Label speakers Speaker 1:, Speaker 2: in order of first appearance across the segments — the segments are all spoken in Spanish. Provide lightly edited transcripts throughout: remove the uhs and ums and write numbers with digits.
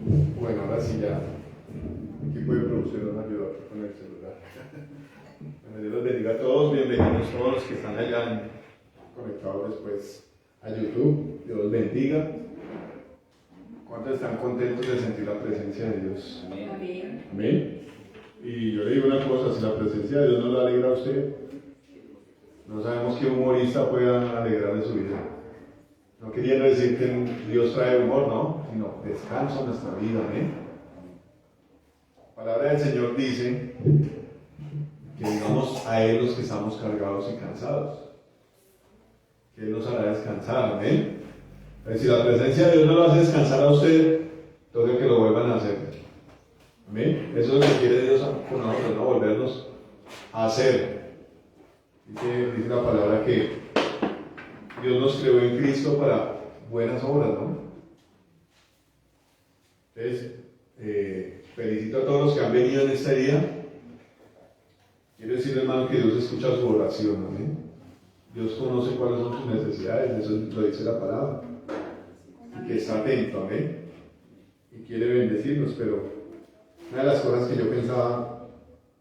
Speaker 1: Bueno, ahora sí ya. El equipo de producción nos ayudó aquí con el celular. Bueno, Dios los bendiga a todos. Bienvenidos todos los que están allá conectados después a YouTube. Dios los bendiga. ¿Cuántos están contentos de sentir la presencia de Dios?
Speaker 2: Amén.
Speaker 1: Amén. Y yo le digo una cosa, si la presencia de Dios no le alegra a usted, no sabemos qué humorista pueda alegrar de su vida. No queriendo decir que Dios trae humor, no, sino descanso en nuestra vida, amén. La palabra del Señor dice que digamos a Él los que estamos cargados y cansados, que Él nos hará descansar, amén. Si la presencia de Dios no lo hace descansar a usted, toca que lo vuelvan a hacer, amén. Eso es lo que quiere Dios con nosotros, ¿no? Volvernos a hacer. Dice la palabra que Dios nos creó en Cristo para buenas obras, ¿no? Entonces, felicito a todos los que han venido en este día. Quiero decirle, hermano, que Dios escucha su oración, ¿amén? Dios conoce cuáles son sus necesidades, eso lo dice la palabra. Y que está atento, ¿amén? Y quiere bendecirnos, pero una de las cosas que yo pensaba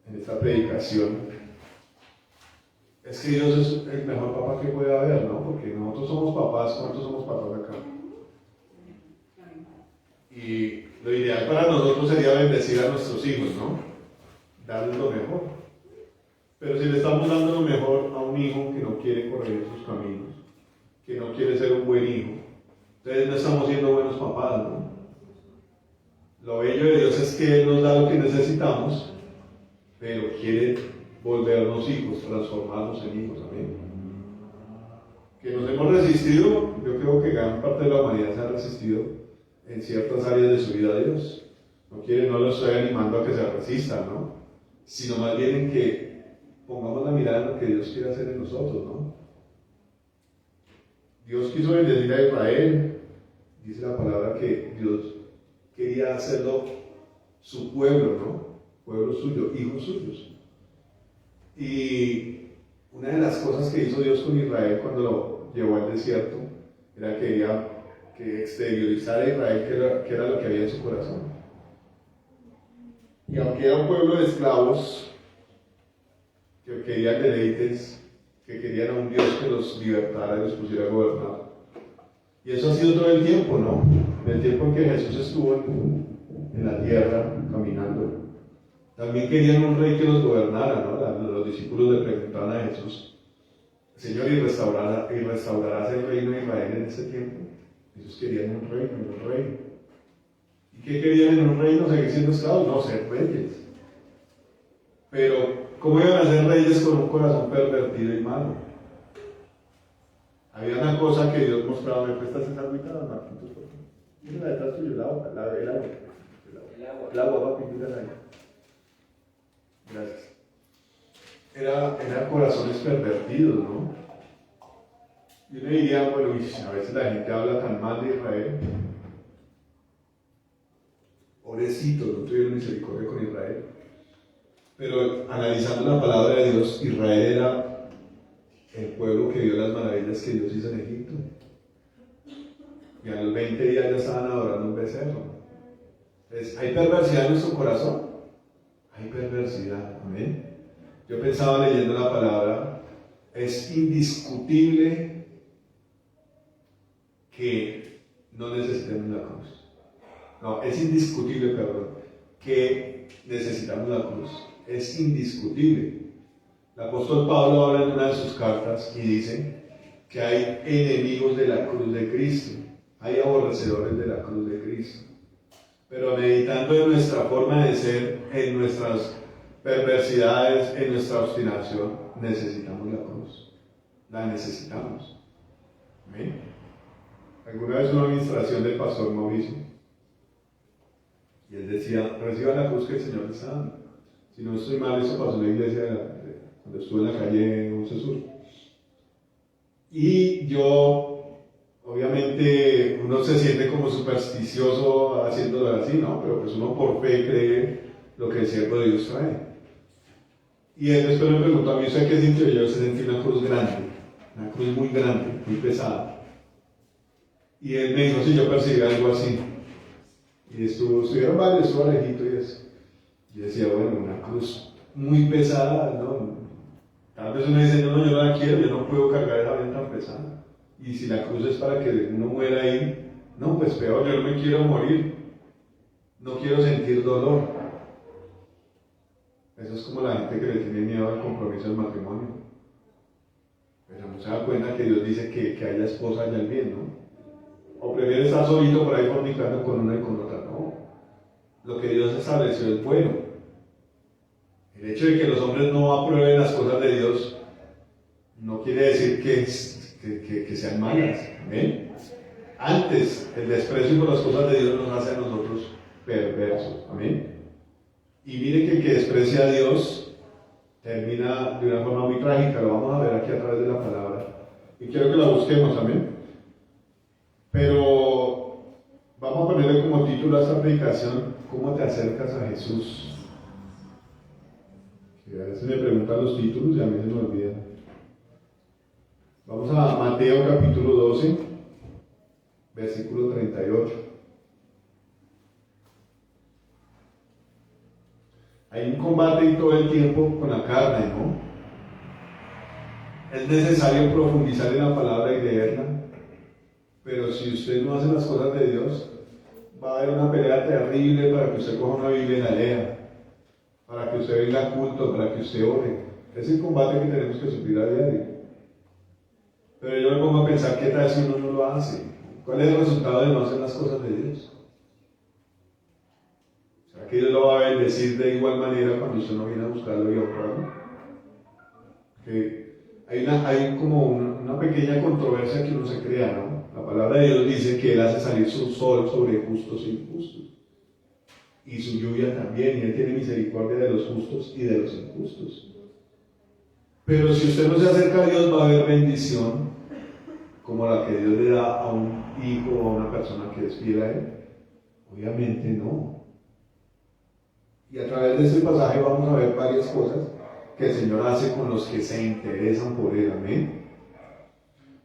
Speaker 1: en esta predicación es que Dios es el mejor papá que puede haber, ¿no? Porque nosotros somos papás, ¿cuántos somos papás acá? Y lo ideal para nosotros sería bendecir a nuestros hijos, ¿no? Darles lo mejor. Pero si le estamos dando lo mejor a un hijo que no quiere corregir sus caminos, que no quiere ser un buen hijo, entonces no estamos siendo buenos papás, ¿no? Lo bello de Dios es que Él nos da lo que necesitamos, pero quiere volvernos hijos, transformarnos en hijos, amén. Que nos hemos resistido, yo creo que gran parte de la humanidad se ha resistido en ciertas áreas de su vida a Dios. No lo estoy animando a que se resistan, ¿no? Sino más bien en que pongamos la mirada en lo que Dios quiere hacer en nosotros, ¿no? Dios quiso bendecir a Israel, dice la palabra que Dios quería hacerlo su pueblo, ¿no? Pueblo suyo, hijos suyos. Y una de las cosas que hizo Dios con Israel cuando lo llevó al desierto era que quería que exteriorizara a Israel que era lo que había en su corazón. Y aunque era un pueblo de esclavos que querían deleites, que querían a un Dios que los libertara y los pusiera a gobernar. Y eso ha sido todo el tiempo, ¿no? En el tiempo en que Jesús estuvo en la tierra caminando. También querían un rey que los gobernara, ¿no? Los discípulos le preguntaban a Jesús, Señor, ¿y restaurarás el reino de Israel en este tiempo? Ellos querían un rey. ¿Y qué querían en un reino? ¿Seguir siendo esclavos? No, ser reyes. Pero, ¿cómo iban a ser reyes con un corazón pervertido y malo? Había una cosa que Dios mostraba, ¿me prestas esa agüita, Marquitos, por favor? Mira la detrás tuyo, el agua, papi, mírala ahí. Gracias. Eran corazones pervertidos, ¿no? Yo le diría, bueno, a veces la gente habla tan mal de Israel. Pobrecitos, no tuvieron misericordia con Israel. Pero analizando la palabra de Dios, Israel era el pueblo que vio las maravillas que Dios hizo en Egipto. Y a los 20 días ya estaban adorando un becerro. Entonces, ¿hay perversidad en nuestro corazón? Hay perversidad, amén. Yo pensaba leyendo la palabra, es indiscutible que no necesitemos la cruz. No, es indiscutible, perdón, que necesitamos la cruz. Es indiscutible. El apóstol Pablo habla en una de sus cartas y dice que hay enemigos de la cruz de Cristo, hay aborrecedores de la cruz de Cristo. Pero meditando en nuestra forma de ser, en nuestras perversidades, en nuestra obstinación, necesitamos la cruz. La necesitamos. ¿Amén? Alguna vez una administración del pastor Mauricio, y él decía, reciba la cruz que el Señor le está dando. Si no estoy mal, eso pasó en la iglesia cuando estuve en la calle 11 Sur. Y yo, obviamente, uno se siente como supersticioso haciéndolo así, ¿no? Pero pues uno por fe cree lo que el siervo de Dios trae. Y él después me preguntó a mí, ¿usted qué sintió? Yo sentí una cruz grande, una cruz muy grande, muy pesada. Y él me dijo si yo percibía algo así. Y estuvieron varios, estuvo Alejito y eso. Yo decía, bueno, una cruz muy pesada, ¿no? Tal vez uno dice, no, yo no la quiero, yo no puedo cargar esa vaina tan pesada. Y si la cruz es para que uno muera ahí, no, pues peor, yo no me quiero morir, no quiero sentir dolor. Eso es como la gente que le tiene miedo al compromiso del matrimonio. Pero no se da cuenta que Dios dice que haya esposa haya el bien, ¿no? O prefiere estar solito por ahí fornicando con una y con otra, no. Lo que Dios estableció es bueno. El hecho de que los hombres no aprueben las cosas de Dios no quiere decir que sean malas. ¿Amén? Antes, el desprecio por las cosas de Dios nos hace a nosotros perversos. ¿Amén? Y mire que el que desprecia a Dios termina de una forma muy trágica. Lo vamos a ver aquí a través de la palabra. Y quiero que la busquemos. ¿Amén? Pero vamos a ponerle como título a esta predicación: ¿cómo te acercas a Jesús? Que a veces me preguntan los títulos y a mí se me olvidan. Vamos a Mateo capítulo 12, versículo 38. Hay un combate y todo el tiempo con la carne, ¿no? Es necesario profundizar en la palabra y leerla, pero si usted no hace las cosas de Dios, va a haber una pelea terrible para que usted coja una Biblia y la lea, para que usted venga a culto, para que usted ore. Es el combate que tenemos que sufrir a diario. Pero yo me pongo a pensar, ¿qué tal si uno no lo hace? ¿Cuál es el resultado de no hacer las cosas de Dios? ¿Será que Dios lo va a bendecir de igual manera cuando usted no viene a buscarlo y a honrarlo? Que hay como una pequeña controversia que uno se crea, ¿no? La palabra de Dios dice que Él hace salir su sol sobre justos e injustos, y su lluvia también, y Él tiene misericordia de los justos y de los injustos. Pero si usted no se acerca a Dios, va a haber bendición como la que Dios le da a un hijo o a una persona que es fiel a Él. Obviamente no. Y a través de este pasaje vamos a ver varias cosas que el Señor hace con los que se interesan por Él. Amén.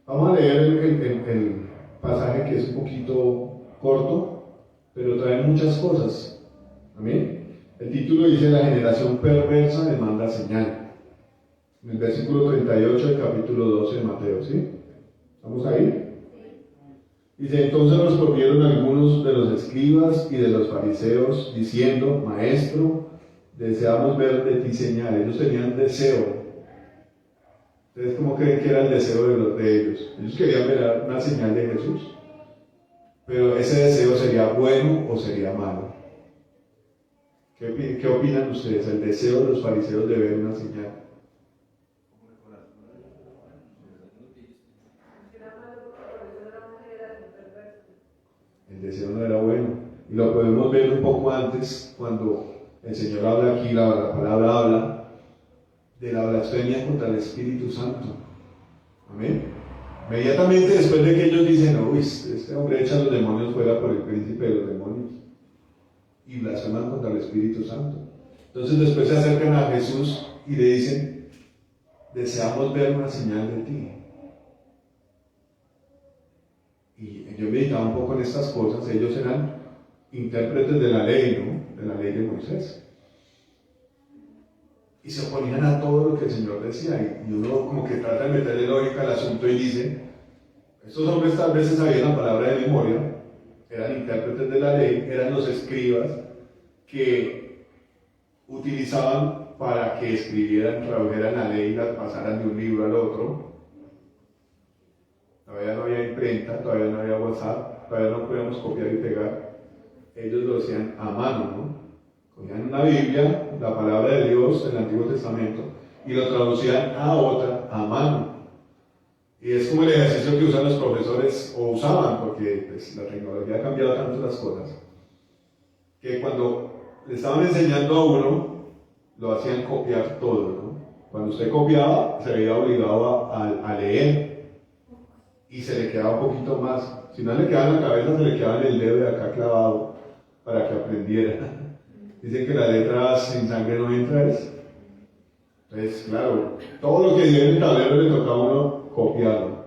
Speaker 1: Vamos a leer el pasaje, que es un poquito corto, pero trae muchas cosas. Amén. El título dice: la generación perversa demanda señal. En el versículo 38 del capítulo 12 de Mateo, ¿sí? ¿Estamos ahí? Dice: entonces respondieron algunos de los escribas y de los fariseos, diciendo: Maestro, deseamos ver de ti señal. Ellos tenían deseo. ¿Ustedes cómo creen que era el deseo de ellos? Ellos querían ver una señal de Jesús. Pero ese deseo, ¿sería bueno o sería malo? ¿Qué opinan ustedes? El deseo de los fariseos de ver una señal. El deseo no era bueno. Y lo podemos ver un poco antes, cuando el Señor habla aquí, la palabra habla de la blasfemia contra el Espíritu Santo. Amén. Inmediatamente después de que ellos dicen: uy, este hombre echa a los demonios fuera por el príncipe de los demonios, y blasfeman contra el Espíritu Santo. Entonces después se acercan a Jesús y le dicen: deseamos ver una señal de ti. Y yo meditaba un poco en estas cosas. Ellos eran intérpretes de la ley, ¿no? De la ley de Moisés. Y se oponían a todo lo que el Señor decía. Y uno como que trata de meterle lógica al asunto y dice: estos hombres tal vez sabían la palabra de memoria, eran intérpretes de la ley, eran los escribas que utilizaban para que escribieran, tradujeran la ley y la pasaran de un libro al otro. Todavía no había imprenta, todavía no había WhatsApp, todavía no podíamos copiar y pegar. Ellos lo hacían a mano, ¿no? Cogían una Biblia, la palabra de Dios del Antiguo Testamento, y lo traducían a otra a mano. Y es como el ejercicio que usan los profesores, o usaban, porque pues, la tecnología ha cambiado tanto las cosas, que cuando le estaban enseñando a uno, lo hacían copiar todo, ¿no? Cuando usted copiaba, se veía obligado a leer, y se le quedaba un poquito más. Si no le quedaba en la cabeza, se le quedaba en el dedo de acá clavado, para que aprendiera. Dicen que la letra sin sangre no entra. Entonces, claro, todo lo que dio en el tablero le tocaba a uno copiarlo.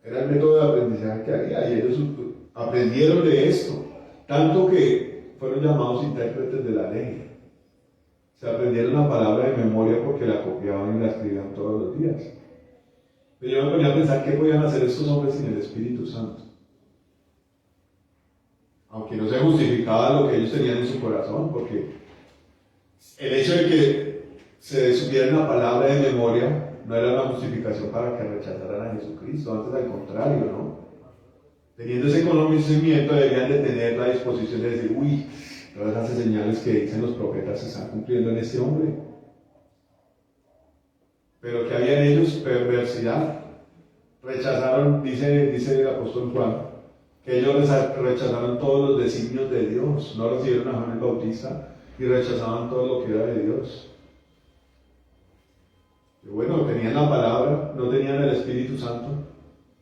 Speaker 1: Era el método de aprendizaje que había, y ellos aprendieron de esto. tanto que fueron llamados intérpretes de la ley. Se aprendieron la palabra de memoria porque la copiaban y la escribían todos los días. Pero yo me ponía a pensar qué podían hacer estos hombres sin el Espíritu Santo. Aunque no se justificaba lo que ellos tenían en su corazón, porque el hecho de que se supieran la palabra de memoria no era una justificación para que rechazaran a Jesucristo, antes al contrario, ¿no? Teniendo ese conocimiento deberían de tener la disposición de decir, uy, todas esas señales que dicen los profetas se están cumpliendo en este hombre. Pero que había en ellos perversidad. Rechazaron, dice el apóstol Juan, que ellos rechazaron todos los designios de Dios, no recibieron a Juan el Bautista y rechazaban todo lo que era de Dios. Y bueno, tenían la palabra, no tenían el Espíritu Santo,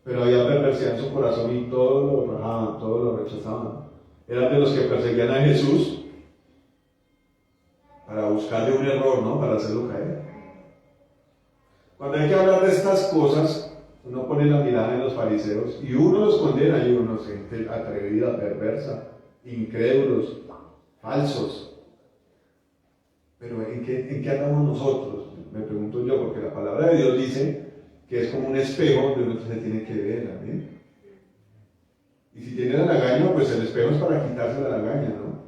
Speaker 1: pero había perversidad en su corazón y todo lo rajaban, todo lo rechazaban. Eran de los que perseguían a Jesús para buscarle un error, ¿no? Para hacerlo caer. Cuando hay que hablar de estas cosas, uno pone la mirada en los fariseos y uno los condena y uno se gente atrevida, perversa, incrédulos, falsos. Pero ¿en qué andamos nosotros? Me pregunto yo, porque la palabra de Dios dice que es como un espejo donde uno se tiene que ver, ¿amén? Y si tiene la lagaña, pues el espejo es para quitarse la lagaña, ¿no?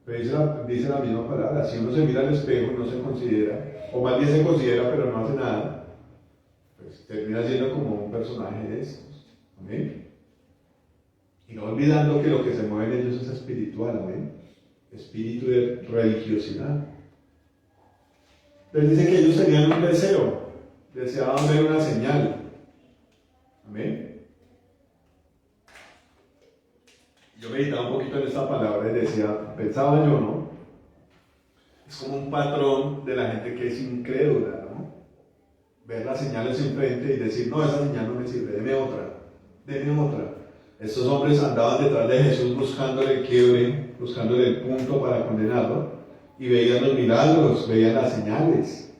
Speaker 1: Pero dice la misma palabra, si uno se mira al espejo y no se considera, o más bien se considera pero no hace nada, pues termina siendo como un personaje de estos, ¿amén? Y no olvidando que lo que se mueve en ellos es espiritual, ¿amén? Espíritu de religiosidad. Les dice que ellos tenían un deseo, deseaban ver una señal, ¿amén? Yo meditaba un poquito en esta palabra y decía, pensaba yo, ¿no? Es como un patrón de la gente que es incrédula, ¿no? Ver las señales enfrente y decir, no, esa señal no me sirve, deme otra. Estos hombres andaban detrás de Jesús buscándole el quiebre, buscándole el punto para condenarlo, y veían los milagros, veían las señales.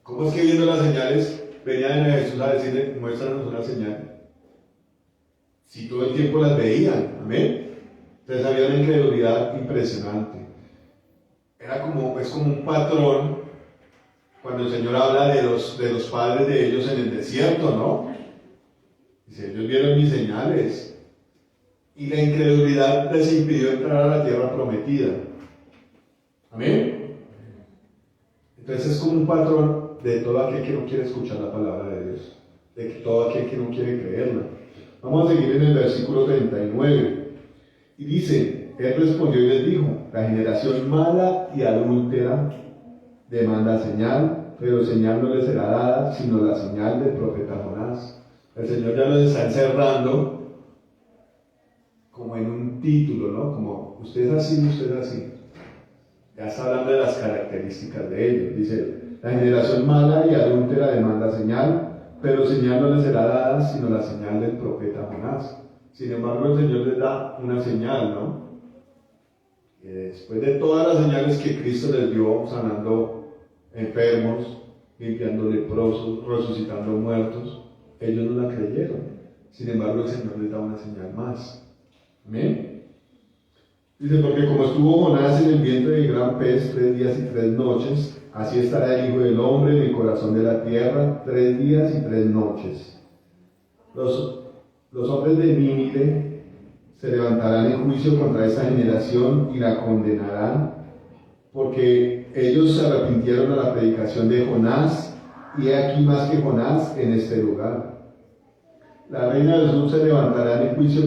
Speaker 1: ¿Cómo es que viendo las señales venían a Jesús a decirle, muéstranos una señal? Si todo el tiempo las veían, amén. Entonces había una incredulidad impresionante. Es como un patrón cuando el Señor habla de los padres de ellos en el desierto, ¿no? Dice, ellos vieron mis señales y la incredulidad les impidió entrar a la tierra prometida. Amén. Entonces es como un patrón de todo aquel que no quiere escuchar la palabra de Dios, de todo aquel que no quiere creerla. Vamos a seguir en el versículo 39. Y dice, él respondió y les dijo, la generación mala y adúltera demanda señal, pero señal no le será dada, sino la señal del profeta Jonás. El Señor ya los está encerrando como en un título, ¿no? Como, usted es así, usted es así. Ya está hablando de las características de ellos. Dice, la generación mala y adúltera demanda señal, pero señal no les será dada, sino la señal del profeta Jonás. Sin embargo, el Señor les da una señal, ¿no? Y después de todas las señales que Cristo les dio, sanando enfermos, limpiando leprosos, resucitando muertos, ellos no la creyeron. Sin embargo, el Señor les da una señal más. ¿Amén? Dice, porque como estuvo Jonás en el vientre del gran pez 3 días y 3 noches, así estará el Hijo del Hombre en el corazón de la tierra 3 días y 3 noches. Los hombres de Nínive se levantarán en juicio contra esta generación y la condenarán, porque ellos se arrepintieron a la predicación de Jonás, y he aquí más que Jonás en este lugar. La reina del sur se levantará en juicio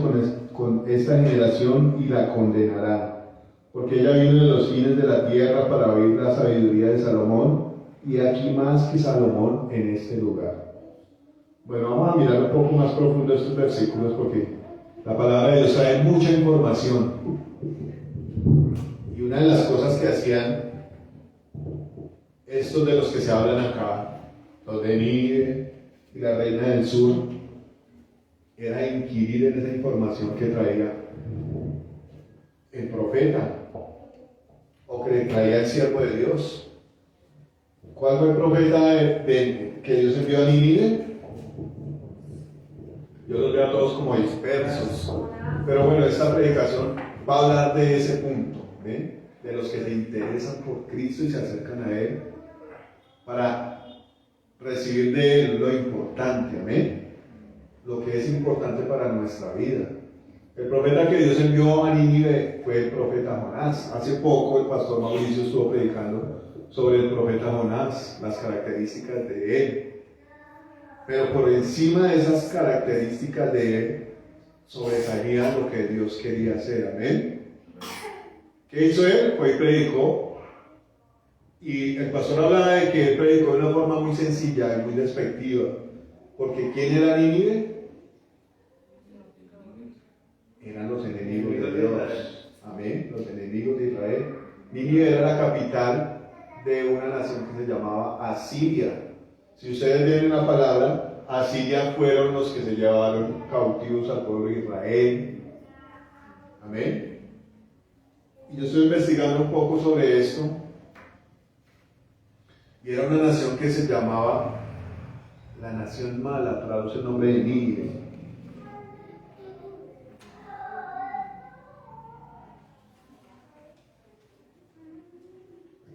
Speaker 1: con esta generación y la condenará, porque ella vino de los fines de la tierra para oír la sabiduría de Salomón, y aquí más que Salomón en este lugar. Bueno, vamos a mirar un poco más profundo estos versículos, porque la palabra de Dios trae mucha información. Y una de las cosas que hacían estos de los que se hablan acá, los de Nínive y la reina del sur, era inquirir en esa información que traía el profeta o que le traía el siervo de Dios. ¿Cuál fue el profeta que Dios envió a Nínive? Yo los veo a todos como dispersos, pero bueno, esta predicación va a hablar de ese punto, ¿ven? De los que se interesan por Cristo y se acercan a Él para recibir de Él lo importante, ¿amén? Lo que es importante para nuestra vida. El profeta que Dios envió a Nínive fue el profeta Jonás. Hace poco el pastor Mauricio estuvo predicando sobre el profeta Jonás, las características de él. Pero por encima de esas características de él, sobresalía lo que Dios quería hacer, amén. ¿Qué hizo él? Pues predicó. Y el pastor hablaba de que él predicó de una forma muy sencilla y muy despectiva. Porque ¿quién era Nínive? Eran los enemigos de Dios. Amén. Los enemigos de Israel. Nínive era la capital de una nación que se llamaba Asiria. Si ustedes ven una palabra, Asiria fueron los que se llevaron cautivos al pueblo de Israel. Amén. Y yo estoy investigando un poco sobre esto. Y era una nación que se llamaba la nación mala, traduce el nombre de Nínive.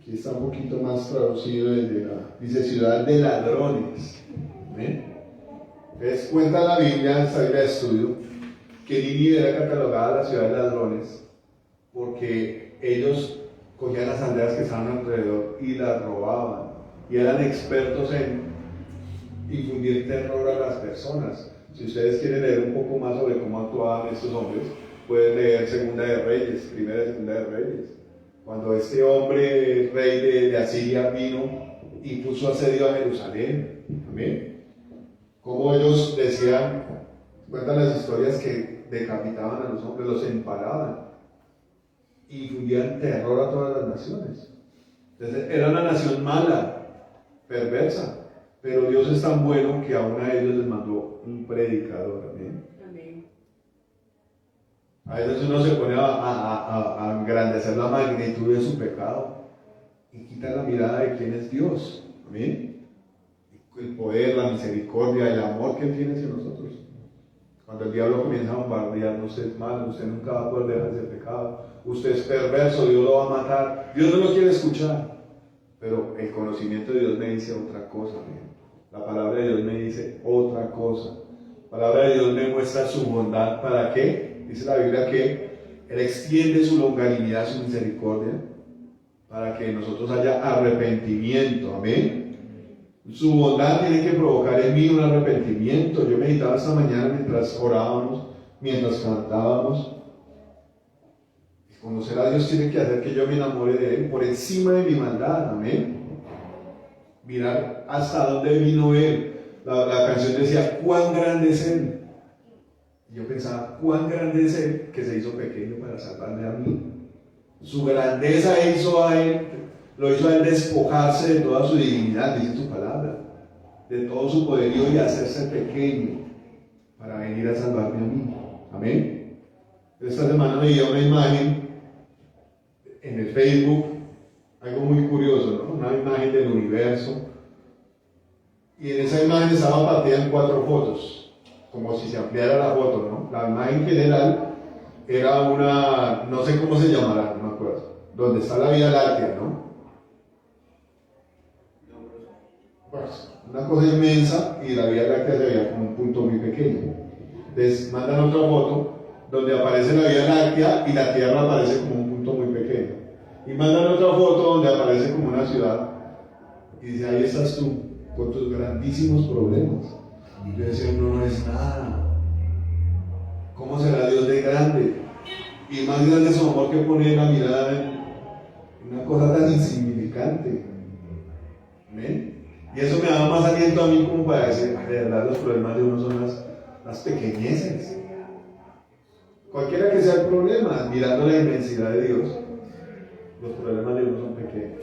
Speaker 1: Aquí está un poquito más traducido dice ciudad de ladrones. ¿Ven? Entonces cuenta la Biblia, esta Biblia de estudio, que Nínive era catalogada la ciudad de ladrones porque ellos cogían las aldeas que estaban alrededor y las robaban. Y eran expertos en infundir terror a las personas. Si ustedes quieren leer un poco más sobre cómo actuaban estos hombres, pueden leer Segunda de Reyes, Primera y Segunda de Reyes. Cuando este hombre, rey de Asiria, vino y puso asedio a Jerusalén. Amén. Como ellos decían, cuentan las historias que decapitaban a los hombres, los empalaban y infundían terror a todas las naciones. Entonces era una nación mala, perversa, pero Dios es tan bueno que aún a ellos les mandó un predicador. Amén. Amén. A veces uno se pone a engrandecer la magnitud de su pecado y quita la mirada de quién es Dios. Amén. El poder, la misericordia, el amor que Él tiene hacia nosotros. Cuando el diablo comienza a bombardearnos, usted es malo, usted nunca va a poder dejar ese pecado, usted es perverso, Dios lo va a matar, Dios no lo quiere escuchar. Pero el conocimiento de Dios me dice otra cosa. La palabra de Dios me dice otra cosa. La palabra de Dios me muestra su bondad. ¿Para qué? Dice la Biblia que Él extiende su longanimidad, su misericordia, para que en nosotros haya arrepentimiento. Amén. Su bondad tiene que provocar en mí un arrepentimiento. Yo meditaba esta mañana mientras orábamos, mientras cantábamos. Conocer a Dios tiene que hacer que yo me enamore de Él por encima de mi maldad. Amén. Mirar hasta dónde vino Él. La canción decía, ¿cuán grande es Él? Y yo pensaba, ¿cuán grande es Él que se hizo pequeño para salvarme a mí? Su grandeza lo hizo a Él despojarse de toda su dignidad, dice su palabra, de todo su poderío y hacerse pequeño para venir a salvarme a mí. Amén. Esta semana veía una imagen en el Facebook, algo muy curioso, ¿no? Una imagen del universo, y en esa imagen estaba partida en 4 fotos, como si se ampliara la foto, ¿no? La imagen general era una, no sé cómo se llamará, no me acuerdo, donde está la Vía Láctea, ¿no? Pues, una cosa inmensa, y la Vía Láctea se veía como un punto muy pequeño. Entonces mandan otra foto donde aparece la Vía Láctea y la Tierra aparece como un punto muy pequeño. Y mandan otra foto donde aparece como una ciudad y dice, ahí estás tú, con tus grandísimos problemas. Y yo decía, uno no es nada. ¿Cómo será Dios de grande? Y más grande su amor que pone la mirada en una cosa tan insignificante. ¿Amén? Y eso me da más aliento a mí como para decir, de verdad los problemas de uno son las pequeñeces. Cualquiera que sea el problema, mirando la inmensidad de Dios, los problemas de uno son pequeños.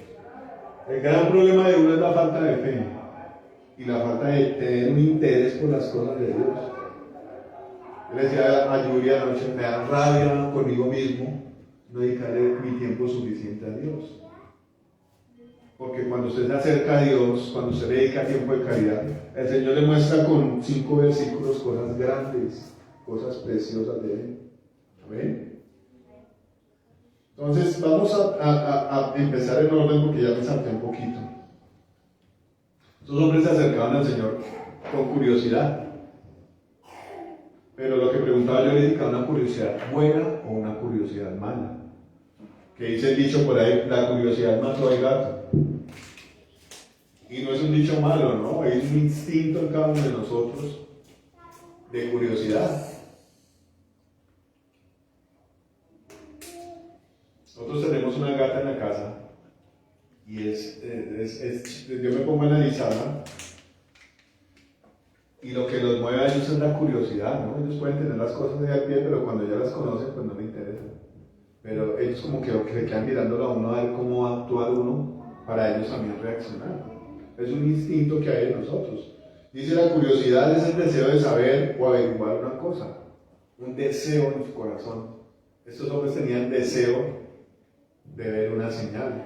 Speaker 1: El gran problema de uno es la falta de fe y la falta de tener un interés por las cosas de Dios. Yo le decía a Julia anoche, me da rabia conmigo mismo no dedicarle mi tiempo suficiente a Dios. Porque cuando usted se acerca a Dios, cuando usted le dedica tiempo de calidad, el Señor le muestra con 5 versículos cosas grandes, cosas preciosas de Él. Amén. Entonces, vamos a empezar en orden porque ya me salté un poquito. Estos hombres se acercaban al Señor con curiosidad. Pero lo que preguntaba yo era una curiosidad buena o una curiosidad mala. Que dice el dicho por ahí, la curiosidad mató al gato. Y no es un dicho malo, ¿no? Hay un instinto en cada uno de nosotros de curiosidad. Nosotros tenemos una gata en la casa y yo me pongo a analizarla y lo que los mueve a ellos es la curiosidad, ¿no? Ellos pueden tener las cosas ahí al pie, pero cuando ya las conocen, pues no les interesa. Pero ellos como que se quedan mirándolo a uno a ver cómo va a actuar uno para ellos también reaccionar. Es un instinto que hay en nosotros. Dice la curiosidad es el deseo de saber o averiguar una cosa, un deseo en su corazón. Estos hombres tenían deseo de ver una señal.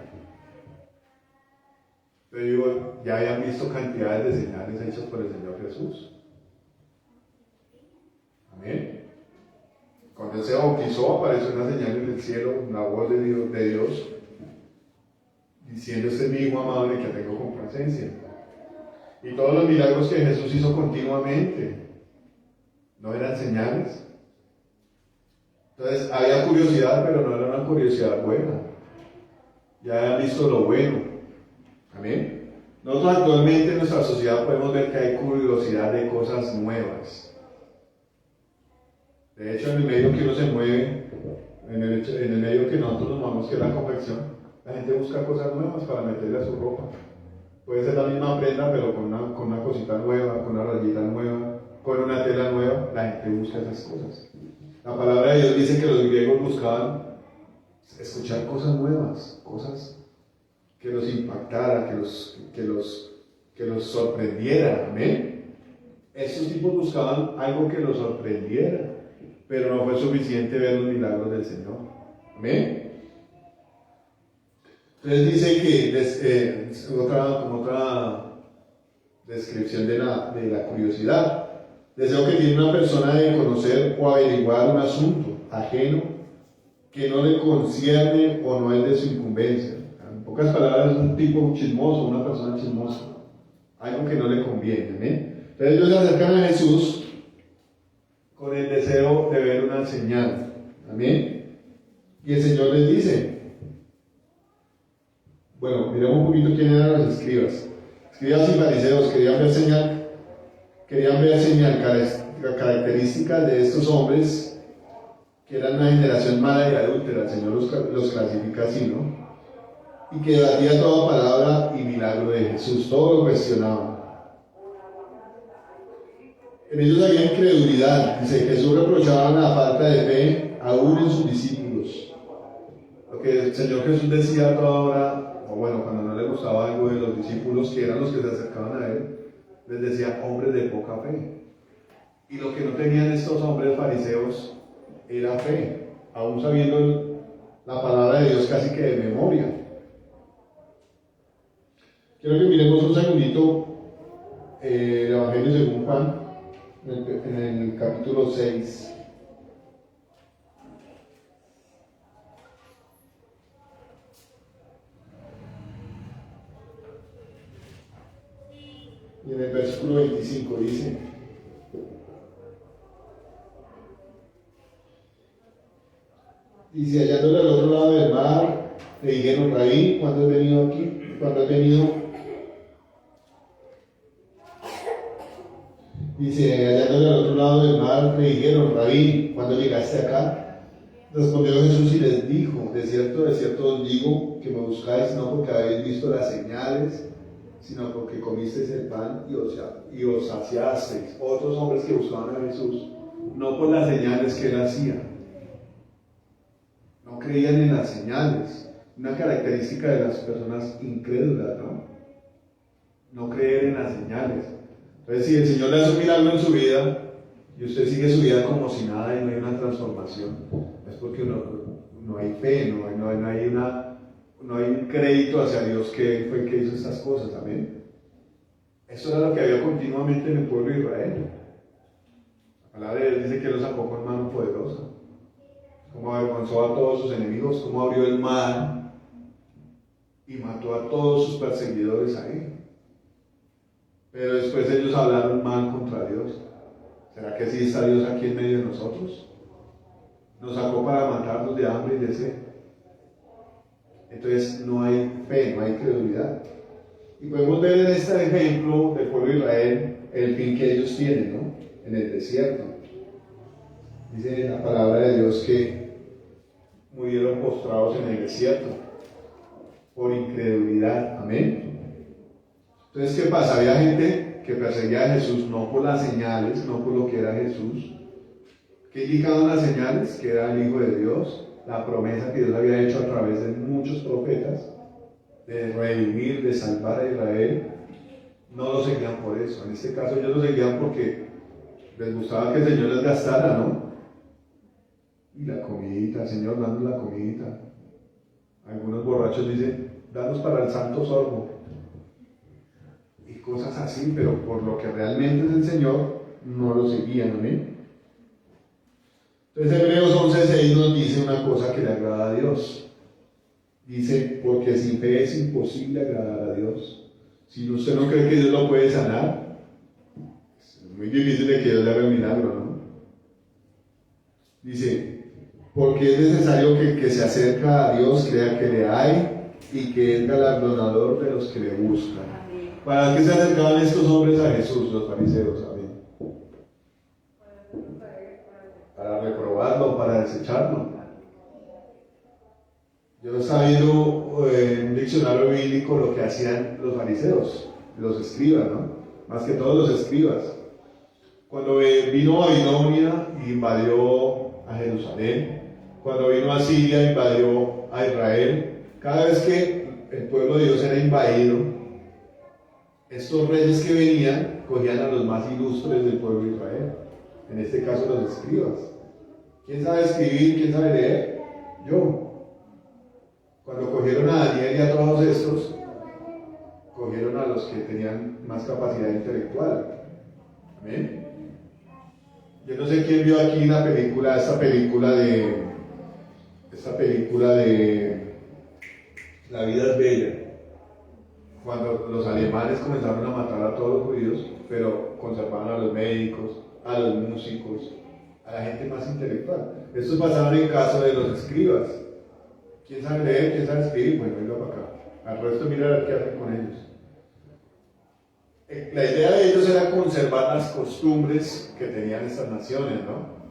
Speaker 1: Pero digo, ya habían visto cantidades de señales hechas por el Señor Jesús. Amén. Cuando Él se bautizó, apareció una señal en el cielo, una voz de Dios diciendo: este es mi Hijo amado en el que tengo complacencia. Y todos los milagros que Jesús hizo continuamente, ¿no eran señales? Entonces, había curiosidad, pero no era una curiosidad buena. Ya habían visto lo bueno. Amén. Nosotros actualmente en nuestra sociedad podemos ver que hay curiosidad de cosas nuevas. De hecho, en el medio que uno se mueve, en el medio que nosotros nos movemos, que es la confección, la gente busca cosas nuevas para meterle a su ropa. Puede ser la misma prenda, pero con una cosita nueva, con una rayita nueva, con una tela nueva. La gente busca esas cosas. La palabra de Dios dice que los griegos buscaban escuchar cosas nuevas, cosas que los impactara, que los sorprendiera. Amén. Estos tipos buscaban algo que los sorprendiera, pero no fue suficiente ver los milagros del Señor. Amén. Entonces dice que otra descripción de la curiosidad. Deseo que tiene una persona de conocer o averiguar un asunto ajeno que no le concierne o no es de su incumbencia. En pocas palabras, es un tipo chismoso, una persona chismosa. Algo que no le conviene. ¿eh? Entonces ellos se acercan a Jesús con el deseo de ver una señal. Amén. Y el Señor les dice, bueno, miremos un poquito quién eran los escribas. Escribas y fariseos querían ver señal, características de estos hombres que eran una generación mala y adúltera. El Señor los clasifica así, ¿no? Y que debatía toda palabra y milagro de Jesús, todo lo cuestionaban. En ellos había incredulidad. Dice, Jesús reprochaba la falta de fe aún en sus discípulos. Lo que el Señor Jesús decía a toda hora, o bueno, cuando no le gustaba algo de los discípulos, que eran los que se acercaban a Él, les decía, hombres de poca fe. Y lo que no tenían estos hombres fariseos era fe, aún sabiendo la palabra de Dios casi que de memoria. Quiero que miremos un segundito el Evangelio según Juan, en el capítulo 6. Y en el versículo 25 dice, hallándole al otro lado del mar, le dijeron, Rabí, ¿cuándo has venido aquí? ¿Cuándo has venido? Dice, hallándole al otro lado del mar, le dijeron, Rabí, ¿cuándo llegaste acá? Respondió Jesús y les dijo, de cierto os digo, que me buscáis no porque habéis visto las señales, sino porque comisteis el pan y os saciasteis. Otros hombres que buscaban a Jesús, no por las señales que Él hacía. No creían en las señales. Una característica de las personas incrédulas, ¿no? No creer en las señales. Entonces, si el Señor le hace un milagro en su vida y usted sigue su vida como si nada y no hay una transformación, es porque no hay fe, no hay un crédito hacia Dios que fue el que hizo estas cosas. Amén. Eso era lo que había continuamente en el pueblo de Israel. La palabra de Dios dice que Él los sacó con mano poderosa. cómo avergonzó a todos sus enemigos, cómo abrió el mar y mató a todos sus perseguidores ahí. Pero después ellos hablaron mal contra Dios. ¿Será que sí está Dios aquí en medio de nosotros? Nos sacó para matarnos de hambre y de sed. Entonces no hay fe, no hay credulidad. Y podemos ver en este ejemplo del pueblo de Israel el fin que ellos tienen, ¿no? En el desierto. Dice la palabra de Dios que murieron postrados en el desierto por incredulidad. Amén. Entonces, ¿qué pasa? Había gente que perseguía a Jesús no por las señales, no por lo que era Jesús. ¿Qué indicaban las señales? Que era el Hijo de Dios, la promesa que Dios había hecho a través de muchos profetas, de redimir, de salvar a Israel. No lo seguían por eso. En este caso ellos lo seguían porque les gustaba que el Señor les gastara, ¿no? Y la comidita, Señor, danos la comidita. Algunos borrachos dicen, danos para el santo sorbo. Y cosas así, pero por lo que realmente es el Señor, no lo seguían, ¿amén? Entonces Hebreos 11:6 nos dice una cosa que le agrada a Dios. Dice, porque sin fe es imposible agradar a Dios. Si usted no cree que Dios lo puede sanar, es muy difícil de que Dios le haga el milagro, ¿no? Dice, porque es necesario que el que se acerca a Dios crea que le hay y que es galardonador de los que le buscan. ¿Para qué se acercaban estos hombres a Jesús, los fariseos? Amén. Para reprobarlo, para desecharlo. Yo estaba viendo en un diccionario bíblico lo que hacían los fariseos, los escribas, ¿no? Más que todos los escribas. Cuando vino Babilonia e invadió a Jerusalén, cuando vino a Siria invadió a Israel, cada vez que el pueblo de Dios era invadido, estos reyes que venían cogían a los más ilustres del pueblo de Israel, en este caso los escribas. ¿Quién sabe escribir? ¿Quién sabe leer? Yo. Cuando cogieron a Daniel y a todos estos, cogieron a los que tenían más capacidad intelectual. ¿Amén? Yo no sé quién vio aquí esta película de La vida es bella. Cuando los alemanes comenzaron a matar a todos los judíos, pero conservaban a los médicos, a los músicos, a la gente más intelectual. Esto pasaba en el caso de los escribas. ¿Quién sabe leer? ¿Quién sabe escribir? Bueno, venga para acá. Al resto mirar qué hacen con ellos. La idea de ellos era conservar las costumbres que tenían estas naciones, ¿no?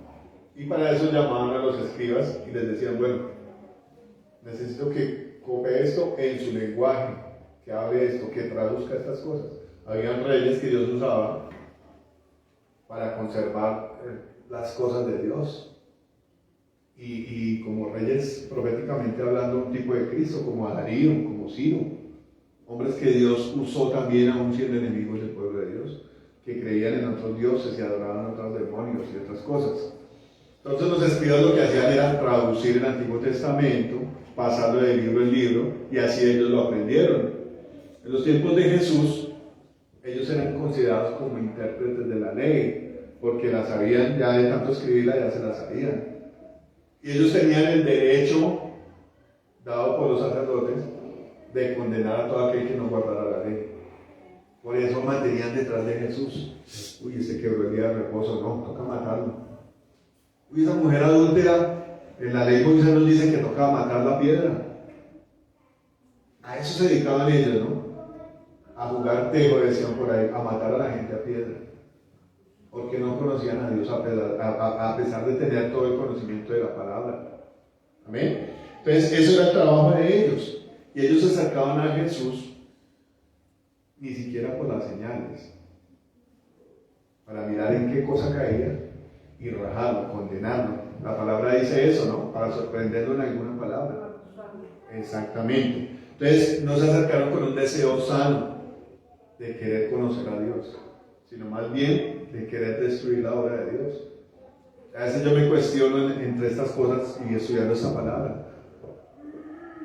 Speaker 1: Y para eso llamaban a los escribas y les decían, bueno, necesito que copie esto en su lenguaje, que hable esto, que traduzca estas cosas. Habían reyes que Dios usaba para conservar las cosas de Dios. Y como reyes, proféticamente hablando, un tipo de Cristo, como Darío, como Ciro, hombres que Dios usó también aún siendo enemigos del pueblo de Dios, que creían en otros dioses y adoraban a otros demonios y otras cosas. Entonces los escribas lo que hacían era traducir el Antiguo Testamento, pasarlo de libro en libro, y así ellos lo aprendieron. En los tiempos de Jesús, ellos eran considerados como intérpretes de la ley, porque la sabían, ya de tanto escribirla ya se la sabían. Y ellos tenían el derecho, dado por los sacerdotes, de condenar a todo aquel que no guardara la ley. Por eso mantenían detrás de Jesús. Uy, ese quebró el día de reposo, no, toca matarlo. Uy, esa mujer adúltera, en la ley Moisés nos dice que tocaba matar la piedra. A eso se dedicaban ellos, ¿no? A jugar tejo, decían por ahí, a matar a la gente a piedra. Porque no conocían a Dios a pesar de tener todo el conocimiento de la palabra. Amén. Entonces, eso era el trabajo de ellos. Y ellos se acercaban a Jesús ni siquiera por las señales, para mirar en qué cosa caía y rajarlo, condenarlo. La palabra dice eso, ¿no? Para sorprenderlo en alguna palabra. Exactamente. Entonces, no se acercaron con un deseo sano de querer conocer a Dios, sino más bien de querer destruir la obra de Dios. A veces yo me cuestiono entre estas cosas y estudiando esta palabra.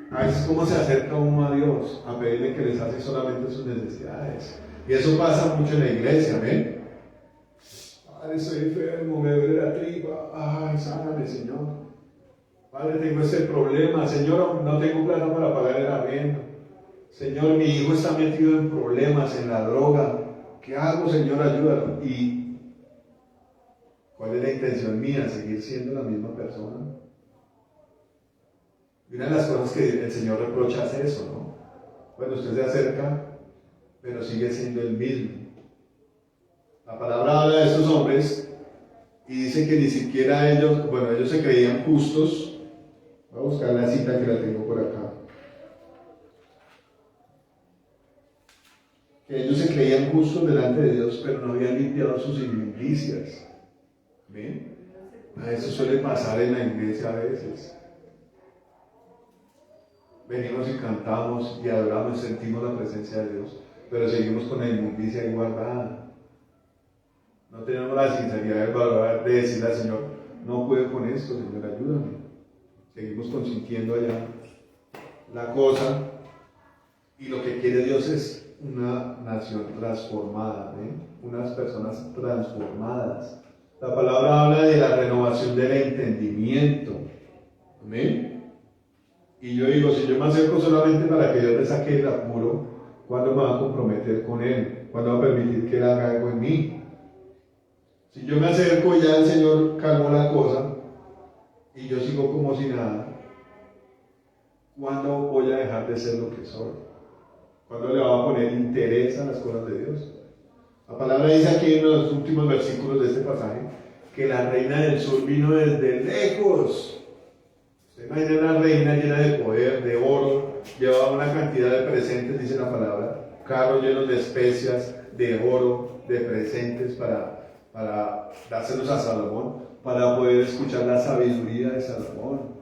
Speaker 1: A veces cómo se acerca uno a Dios a pedirle que les hace solamente sus necesidades. Y eso pasa mucho en la iglesia, ¿ven? Ay, estoy enfermo, me duele la tripa, ay, sáname, Señor. Padre, tengo este problema. Señor, no tengo plata para pagar el arriendo. Señor, mi hijo está metido en problemas, en la droga. ¿Qué hago, Señor? Ayúdalo. ¿Y cuál es la intención mía? ¿Seguir siendo la misma persona? Y una de las cosas que el Señor reprocha es eso, ¿no? Bueno, usted se acerca, pero sigue siendo el mismo. La palabra habla de esos hombres y dice que ni siquiera ellos, bueno, ellos se creían justos. Voy a buscar la cita que la tengo por acá. Que ellos se creían justos delante de Dios, pero no habían limpiado sus inmundicias. ¿Ven? A eso suele pasar en la iglesia a veces. Venimos y cantamos y adoramos y sentimos la presencia de Dios, pero seguimos con la inmundicia ahí guardada. No tenemos la sinceridad del valor de decirle al Señor, no puedo con esto, Señor, ayúdame. Seguimos consintiendo allá la cosa, y lo que quiere Dios es una nación transformada, unas personas transformadas. La palabra habla de la renovación del entendimiento. ¿Amén? Y yo digo, si yo me acerco solamente para que Dios me saque el apuro, ¿cuándo me va a comprometer con Él? ¿Cuándo va a permitir que Él haga algo en mí? Si yo me acerco y ya el Señor calmó la cosa y yo sigo como si nada, ¿cuándo voy a dejar de ser lo que soy? ¿Cuándo le va a poner interés a las cosas de Dios? La palabra dice aquí en los últimos versículos de este pasaje que la reina del sur vino desde lejos. Se imagina una reina llena de poder, de oro, llevaba una cantidad de presentes, dice la palabra, carros llenos de especias, de oro, de presentes para dárselos a Salomón, para poder escuchar la sabiduría de Salomón.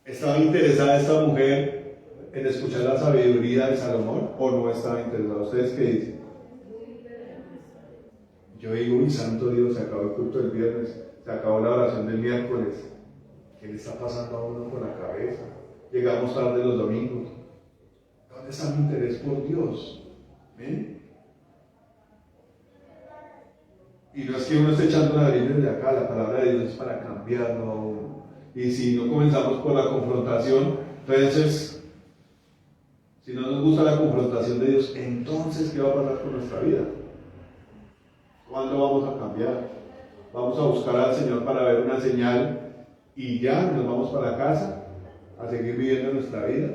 Speaker 1: ¿Estaba interesada esta mujer en escuchar la sabiduría de Salomón o no estaba interesada? ¿Ustedes qué dicen? Yo digo, uy, santo Dios, se acabó el culto del viernes, se acabó la oración del miércoles. ¿Qué le está pasando a uno con la cabeza? Llegamos tarde los domingos. ¿Dónde está mi interés por Dios? Y no es que uno esté echando la harina desde acá, la palabra de Dios es para cambiarlo a uno. Y si no comenzamos por la confrontación, entonces, si no nos gusta la confrontación de Dios, entonces, ¿qué va a pasar con nuestra vida? ¿Cuándo vamos a cambiar? Vamos a buscar al Señor para ver una señal y ya nos vamos para la casa a seguir viviendo nuestra vida.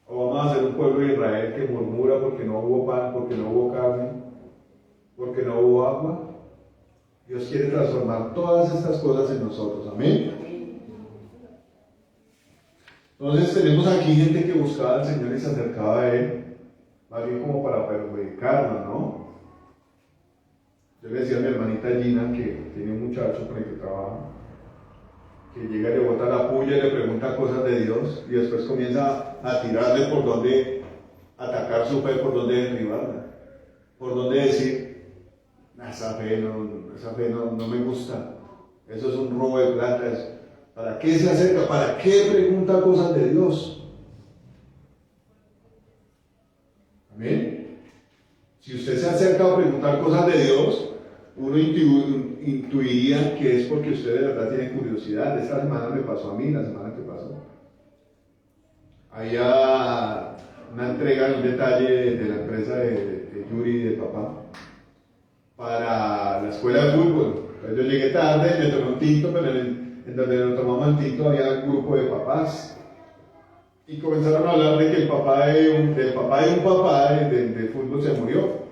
Speaker 1: O vamos a ser un pueblo de Israel que murmura porque no hubo pan, porque no hubo carne, porque no hubo agua. Dios quiere transformar todas estas cosas en nosotros. Amén. Entonces tenemos aquí gente que buscaba al Señor y se acercaba a Él, más bien como para perjudicarnos, ¿no? Yo le decía a mi hermanita Gina, que tiene un muchacho con el que trabaja, que llega y le bota la puya y le pregunta cosas de Dios, y después comienza a tirarle por donde atacar su fe, por donde derribarla, por donde decir, esa fe no me gusta, eso es un robo de plata, ¿para qué se acerca? ¿Para qué pregunta cosas de Dios? Amén. Si usted se acerca a preguntar cosas de Dios, uno intuiría que es porque usted de verdad tiene curiosidad. Esta semana me pasó a mí, la semana que pasó. Había una entrega de un detalle de la empresa de Yuri y de papá para la escuela de fútbol. Entonces yo llegué tarde, me tomé un tinto, pero en donde nos tomamos el tinto había un grupo de papás. Y comenzaron a hablar de que el papá del papá de fútbol se murió.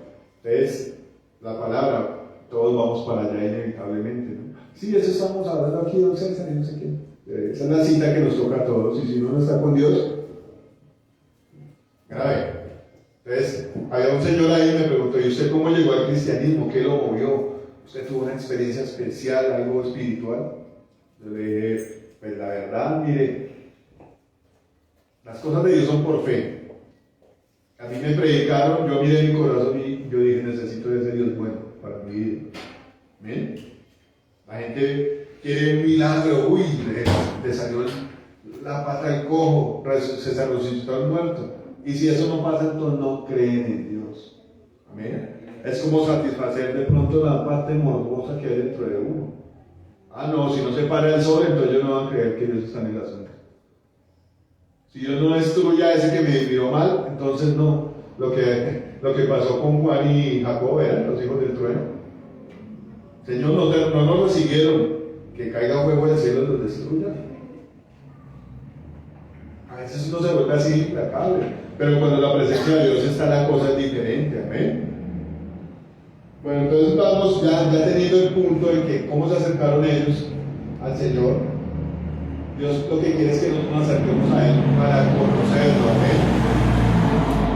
Speaker 1: Entonces, la palabra, todos vamos para allá inevitablemente, ¿no? Sí, eso estamos hablando aquí, don César, y no sé qué. Esa es la cita que nos toca a todos, y si uno no está con Dios, grave. Entonces, había un señor ahí y me preguntó, ¿y usted cómo llegó al cristianismo? ¿Qué lo movió? ¿Usted tuvo una experiencia especial, algo espiritual? Yo le dije, pues la verdad, mire, las cosas de Dios son por fe. A mí me predicaron, yo miré mi corazón y yo dije, necesito ese Dios bueno para mi vida. ¿Ven? La gente quiere un milagro, uy, le salió la pata del cojo, se resucitó el muerto. Y si eso no pasa, entonces no creen en Dios. Amén. Es como satisfacer de pronto la parte morbosa que hay dentro de uno. Ah, no, si no se para el sol, entonces ellos no van a creer que Dios está en el asunto. Si Dios no destruye a ese que me miró mal, entonces no. Lo que pasó con Juan y Jacob eran los hijos del trueno. Señor, no nos lo siguieron. Que caiga fuego del cielo y los destruya. A veces uno se vuelve así implacable. Pero cuando la presencia de Dios está, la cosa es diferente. Amén. Bueno, entonces vamos ya teniendo el punto en que cómo se acercaron ellos al Señor. Dios lo que quiere es que nos acerquemos a Él para conocerlo. Amén.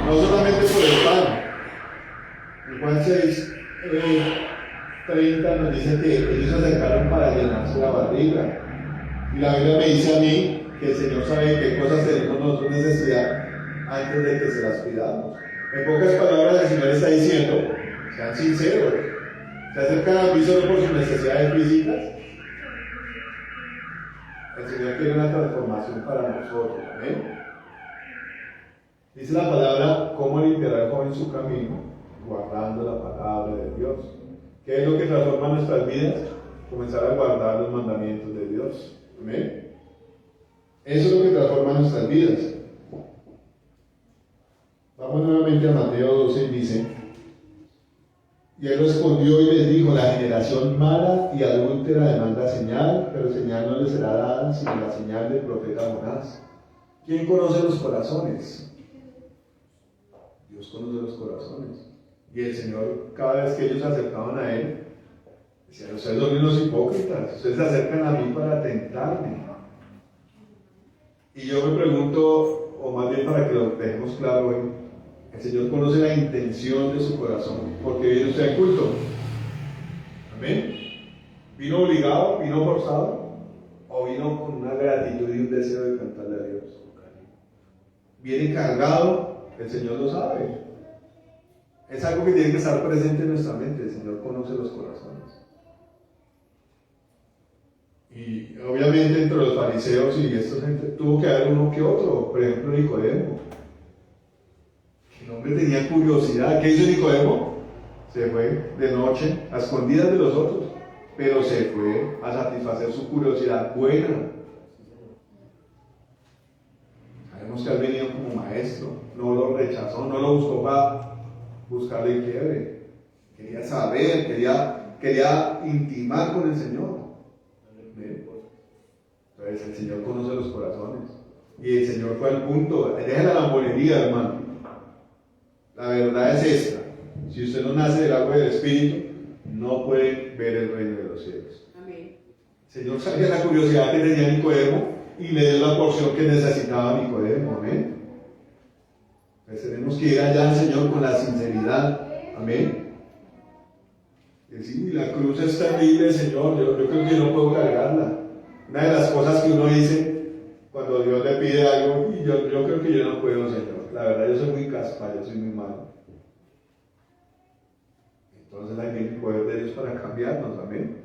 Speaker 1: No solamente por el pan. En Juan 6, 30 nos dice que ellos se acercaron para llenarse la barriga. Y la Biblia me dice a mí que el Señor sabe qué cosas tenemos nosotros necesidad antes de que se las pidamos. En pocas palabras, el Señor está diciendo: sean sinceros. ¿Se acercan a mí solo por sus necesidades físicas? El Señor quiere una transformación para nosotros. ¿Amén? Dice la palabra: ¿cómo limpiará el joven su camino? Guardando la palabra de Dios. ¿Qué es lo que transforma nuestras vidas? Comenzar a guardar los mandamientos de Dios. ¿Amén? Eso es lo que transforma nuestras vidas. Vamos nuevamente a Mateo 12 y dice: y él respondió y les dijo: la generación mala y adúltera demanda señal, pero señal no le será dada sino la señal del profeta Jonás. ¿Quién conoce los corazones? Dios conoce los corazones. Y el Señor, cada vez que ellos se acercaban a Él, decía: ustedes son unos hipócritas, ustedes se acercan a mí para tentarme. Y yo me pregunto, o más bien para que lo dejemos claro hoy, el Señor conoce la intención de su corazón, porque viene usted al culto. Amén. ¿Vino obligado? ¿Vino forzado? ¿O vino con una gratitud y un deseo de cantarle a Dios? ¿Viene cargado? El Señor lo sabe. Es algo que tiene que estar presente en nuestra mente. El Señor conoce los corazones. Y obviamente entre los fariseos y esta gente tuvo que haber uno que otro. Por ejemplo, Nicodemo. El hombre tenía curiosidad. ¿Qué hizo Nicodemo? Se fue de noche a escondidas de los otros, pero se fue a satisfacer su curiosidad buena. Sabemos que él venía como maestro, no lo rechazó, no lo buscó para buscarle quiebre. Quería saber, quería intimar con el Señor. Entonces el Señor conoce los corazones. Y el Señor fue al punto. Deja la lambonería, hermano. La verdad es esta: si usted no nace del agua y del Espíritu, no puede ver el reino de los cielos. Amén. El Señor sabía la curiosidad que tenía Nicodemo y le dio la porción que necesitaba Nicodemo. Amén. Entonces tenemos que ir allá al Señor con la sinceridad. Amén. Y decir: la cruz es terrible, Señor, yo creo que no puedo cargarla. Una de las cosas que uno dice cuando Dios le pide algo: y yo creo que yo no puedo, Señor. La verdad, yo soy muy caspa, yo soy muy malo. Entonces hay el poder de Dios para cambiarnos. Amén.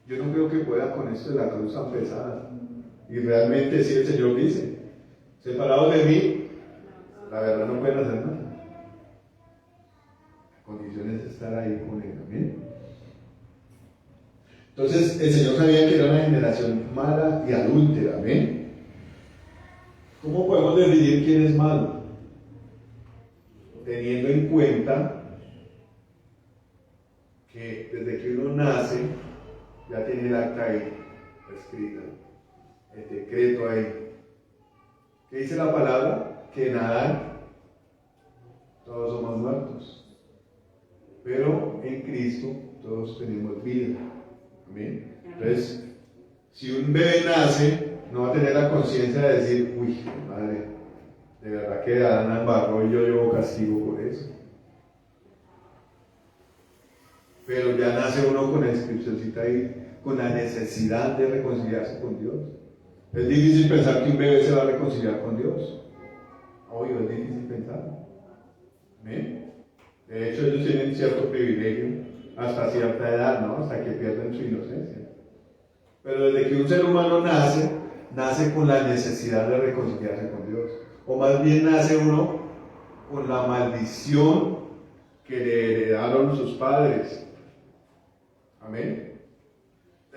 Speaker 1: Yo no creo que pueda con esto de la cruz tan pesada. Y realmente sí, el Señor dice: separados de mí, la verdad no pueden hacer nada. La condición es estar ahí con Él. Amén. Entonces el Señor sabía que era una generación mala y adúltera. Amén. ¿Cómo podemos definir quién es malo? Teniendo en cuenta que desde que uno nace ya tiene el acta ahí escrita, el decreto ahí. ¿Qué dice la palabra? Que en Adán todos somos muertos, pero en Cristo todos tenemos vida. Amén. Entonces, si un bebé nace, no va a tener la conciencia de decir: uy, madre, de verdad que Adán embarró y yo llevo castigo por eso. Pero ya nace uno con la inscripcióncita ahí, con la necesidad de reconciliarse con Dios. Es difícil pensar que un bebé se va a reconciliar con Dios. Obvio, es difícil pensar. ¿Amén? De hecho, ellos tienen cierto privilegio hasta cierta edad, ¿no? Hasta que pierden su inocencia. Pero desde que un ser humano nace con la necesidad de reconciliarse con Dios. O más bien nace uno con la maldición que le heredaron sus padres. Amén.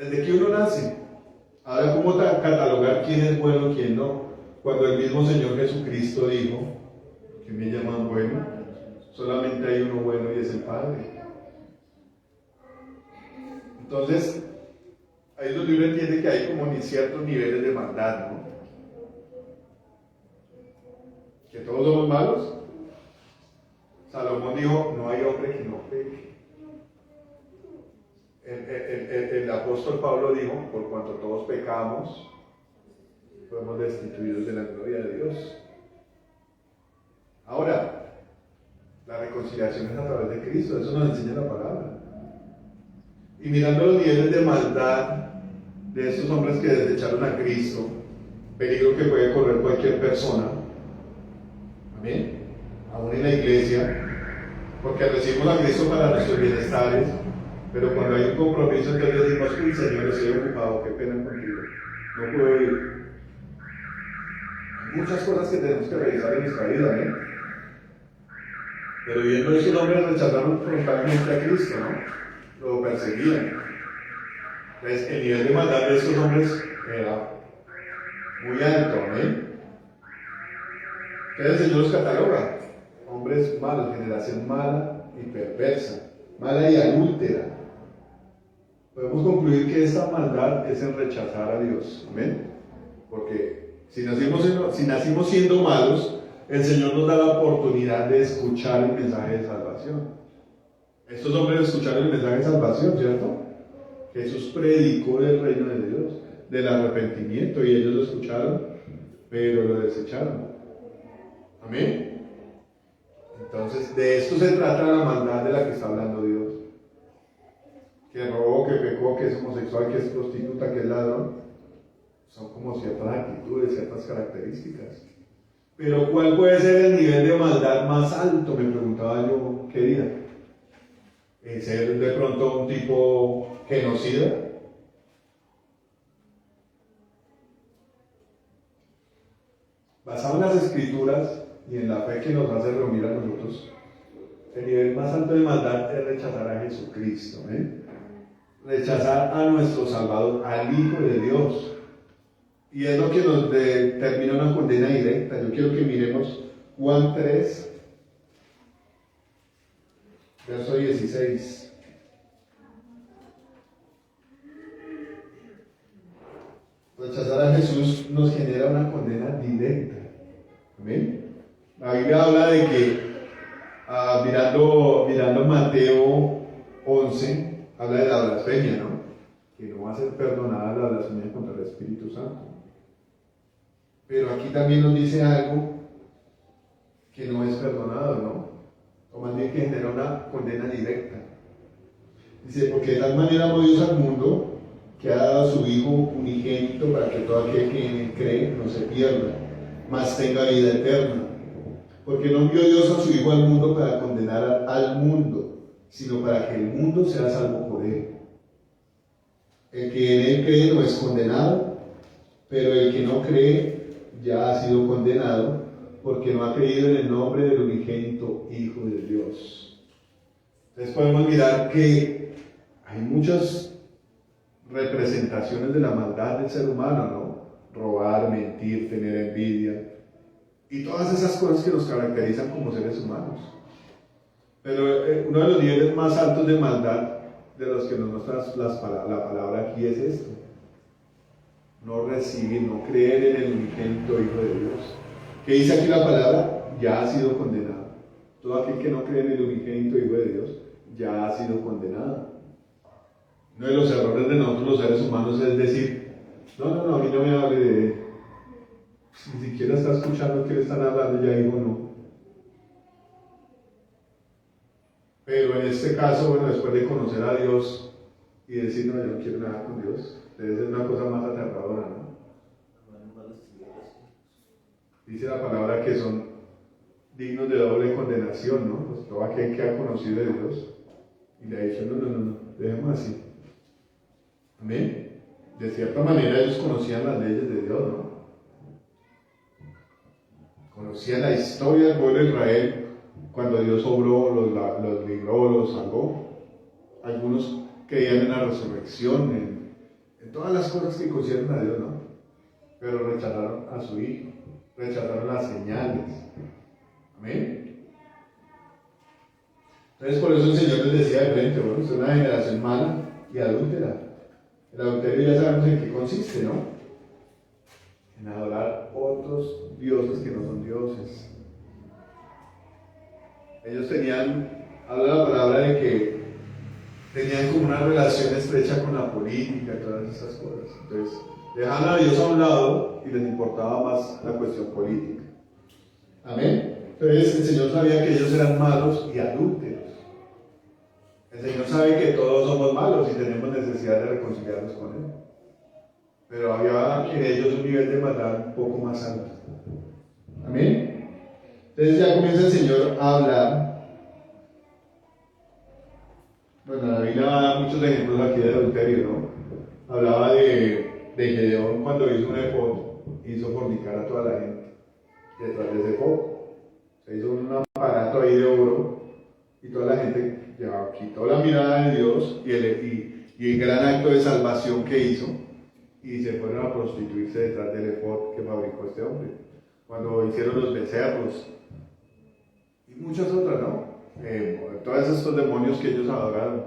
Speaker 1: desde que uno nace. Ahora, ¿cómo catalogar quién es bueno y quién no? Cuando el mismo Señor Jesucristo dijo, que me llaman bueno, solamente hay uno bueno y es el Padre. Entonces, ahí es donde uno entiende que hay como ni ciertos niveles de maldad, ¿no? Que todos somos malos. Salomón dijo, no hay hombre que no peque. El apóstol Pablo dijo, por cuanto todos pecamos, fuimos destituidos de la gloria de Dios. Ahora, la reconciliación es a través de Cristo, eso nos enseña la palabra. Y mirando los niveles de maldad de estos hombres que desecharon a Cristo, peligro que puede correr cualquier persona, amén, aún en la iglesia, porque recibimos a Cristo para nuestros bienestares, pero cuando hay un compromiso, entonces decimos, uy Señor, estoy ocupado, qué pena contigo, no puedo ir. Hay muchas cosas que tenemos que revisar en nuestra vida, ¿eh? Pero viendo estos hombres rechazaron frontalmente a Cristo, ¿no? Lo perseguían. Entonces, el nivel de maldad de estos hombres era muy alto, ¿eh? Entonces el Señor los cataloga, hombres malos, generación mala y perversa, mala y adúltera. Podemos concluir que esta maldad es en rechazar a Dios, ¿amén? Porque si nacimos siendo malos, el Señor nos da la oportunidad de escuchar el mensaje de salvación. Estos hombres escucharon el mensaje de salvación, ¿cierto? Jesús predicó del reino de Dios, del arrepentimiento, y ellos lo escucharon, pero lo desecharon. ¿Amén? Entonces, de esto se trata la maldad de la que está hablando Dios. Que robó, que pecó, que es homosexual, que es prostituta, que es ladrón. Son como ciertas actitudes, ciertas características. Pero ¿cuál puede ser el nivel de maldad más alto? Me preguntaba yo, ¿qué día? ¿Ser de pronto un tipo genocida? Basado en las Escrituras y en la fe que nos hace reunir a nosotros, el nivel más alto de maldad es rechazar a Jesucristo, ¿eh? Rechazar a nuestro Salvador, al Hijo de Dios. Y es lo que nos determina una condena directa. Yo quiero que miremos Juan 3, verso 16. Rechazar a Jesús nos genera una condena directa. ¿Amén? La Biblia habla de que, mirando Mateo 11, habla de la blasfemia, ¿no? Que no va a ser perdonada la blasfemia contra el Espíritu Santo. Pero aquí también nos dice algo que no es perdonado, ¿no? O más bien que genera una condena directa. Dice, porque de tal manera amó Dios al mundo, que ha dado a su Hijo unigénito para que todo aquel que en él cree no se pierda, mas tenga vida eterna. Porque no envió Dios a su Hijo al mundo para condenar al mundo, sino para que el mundo sea salvo por él. El que en él cree no es condenado, pero el que no cree ya ha sido condenado, porque no ha creído en el nombre del unigénito Hijo de Dios. Entonces podemos mirar que hay muchas representaciones de la maldad del ser humano, ¿no? Robar, mentir, tener envidia, y todas esas cosas que nos caracterizan como seres humanos. Pero uno de los niveles más altos de maldad de los que nos muestra la palabra aquí es esto: no recibir, no creer en el unigénito Hijo de Dios. ¿Qué dice aquí la palabra? Ya ha sido condenado. Todo aquel que no cree en el unigénito Hijo de Dios ya ha sido condenado. Uno de los errores de nosotros los seres humanos es decir, no, a mí no me hable de él. Ni siquiera está escuchando que le están hablando, ya digo no. Pero en este caso, bueno, después de conocer a Dios y decir, no, yo no quiero nada con Dios, debe ser una cosa más aterradora, ¿no? Dice la palabra que son dignos de doble condenación, ¿no? Pues todo aquel que ha conocido de Dios y le ha dicho, no, dejemos así. Amén. De cierta manera ellos conocían las leyes de Dios, ¿no? Conocían la historia del pueblo de Israel cuando Dios obró, los libró, los salvó. Algunos creían en la resurrección, en todas las cosas que conciernen a Dios, ¿no? Pero rechazaron a su Hijo, rechazaron las señales. Amén. Entonces por eso el Señor les decía de frente, bueno, es una generación mala y adúltera. El adulterio ya sabemos en qué consiste, ¿no? En adorar otros dioses que no son dioses. Ellos habla la palabra de que tenían como una relación estrecha con la política y todas esas cosas. Entonces, dejaban a Dios a un lado y les importaba más la cuestión política. Amén. Entonces, el Señor sabía que ellos eran malos y adúlteros. El Señor sabe que todos somos malos y tenemos necesidad de reconciliarnos con Él. Pero había en ellos un nivel de maldad un poco más alto. Amén. Entonces ya comienza el Señor a hablar. Bueno, la Biblia da muchos ejemplos aquí de adulterio, ¿no? Hablaba de Gedeón cuando hizo un efod, hizo fornicar a toda la gente detrás de ese efod. Se hizo un aparato ahí de oro y toda la gente quitó la mirada de Dios y el gran acto de salvación que hizo y se fueron a prostituirse detrás del efod que fabricó este hombre. Cuando hicieron los becerros y muchas otras, ¿no? Todos estos demonios que ellos adoraron.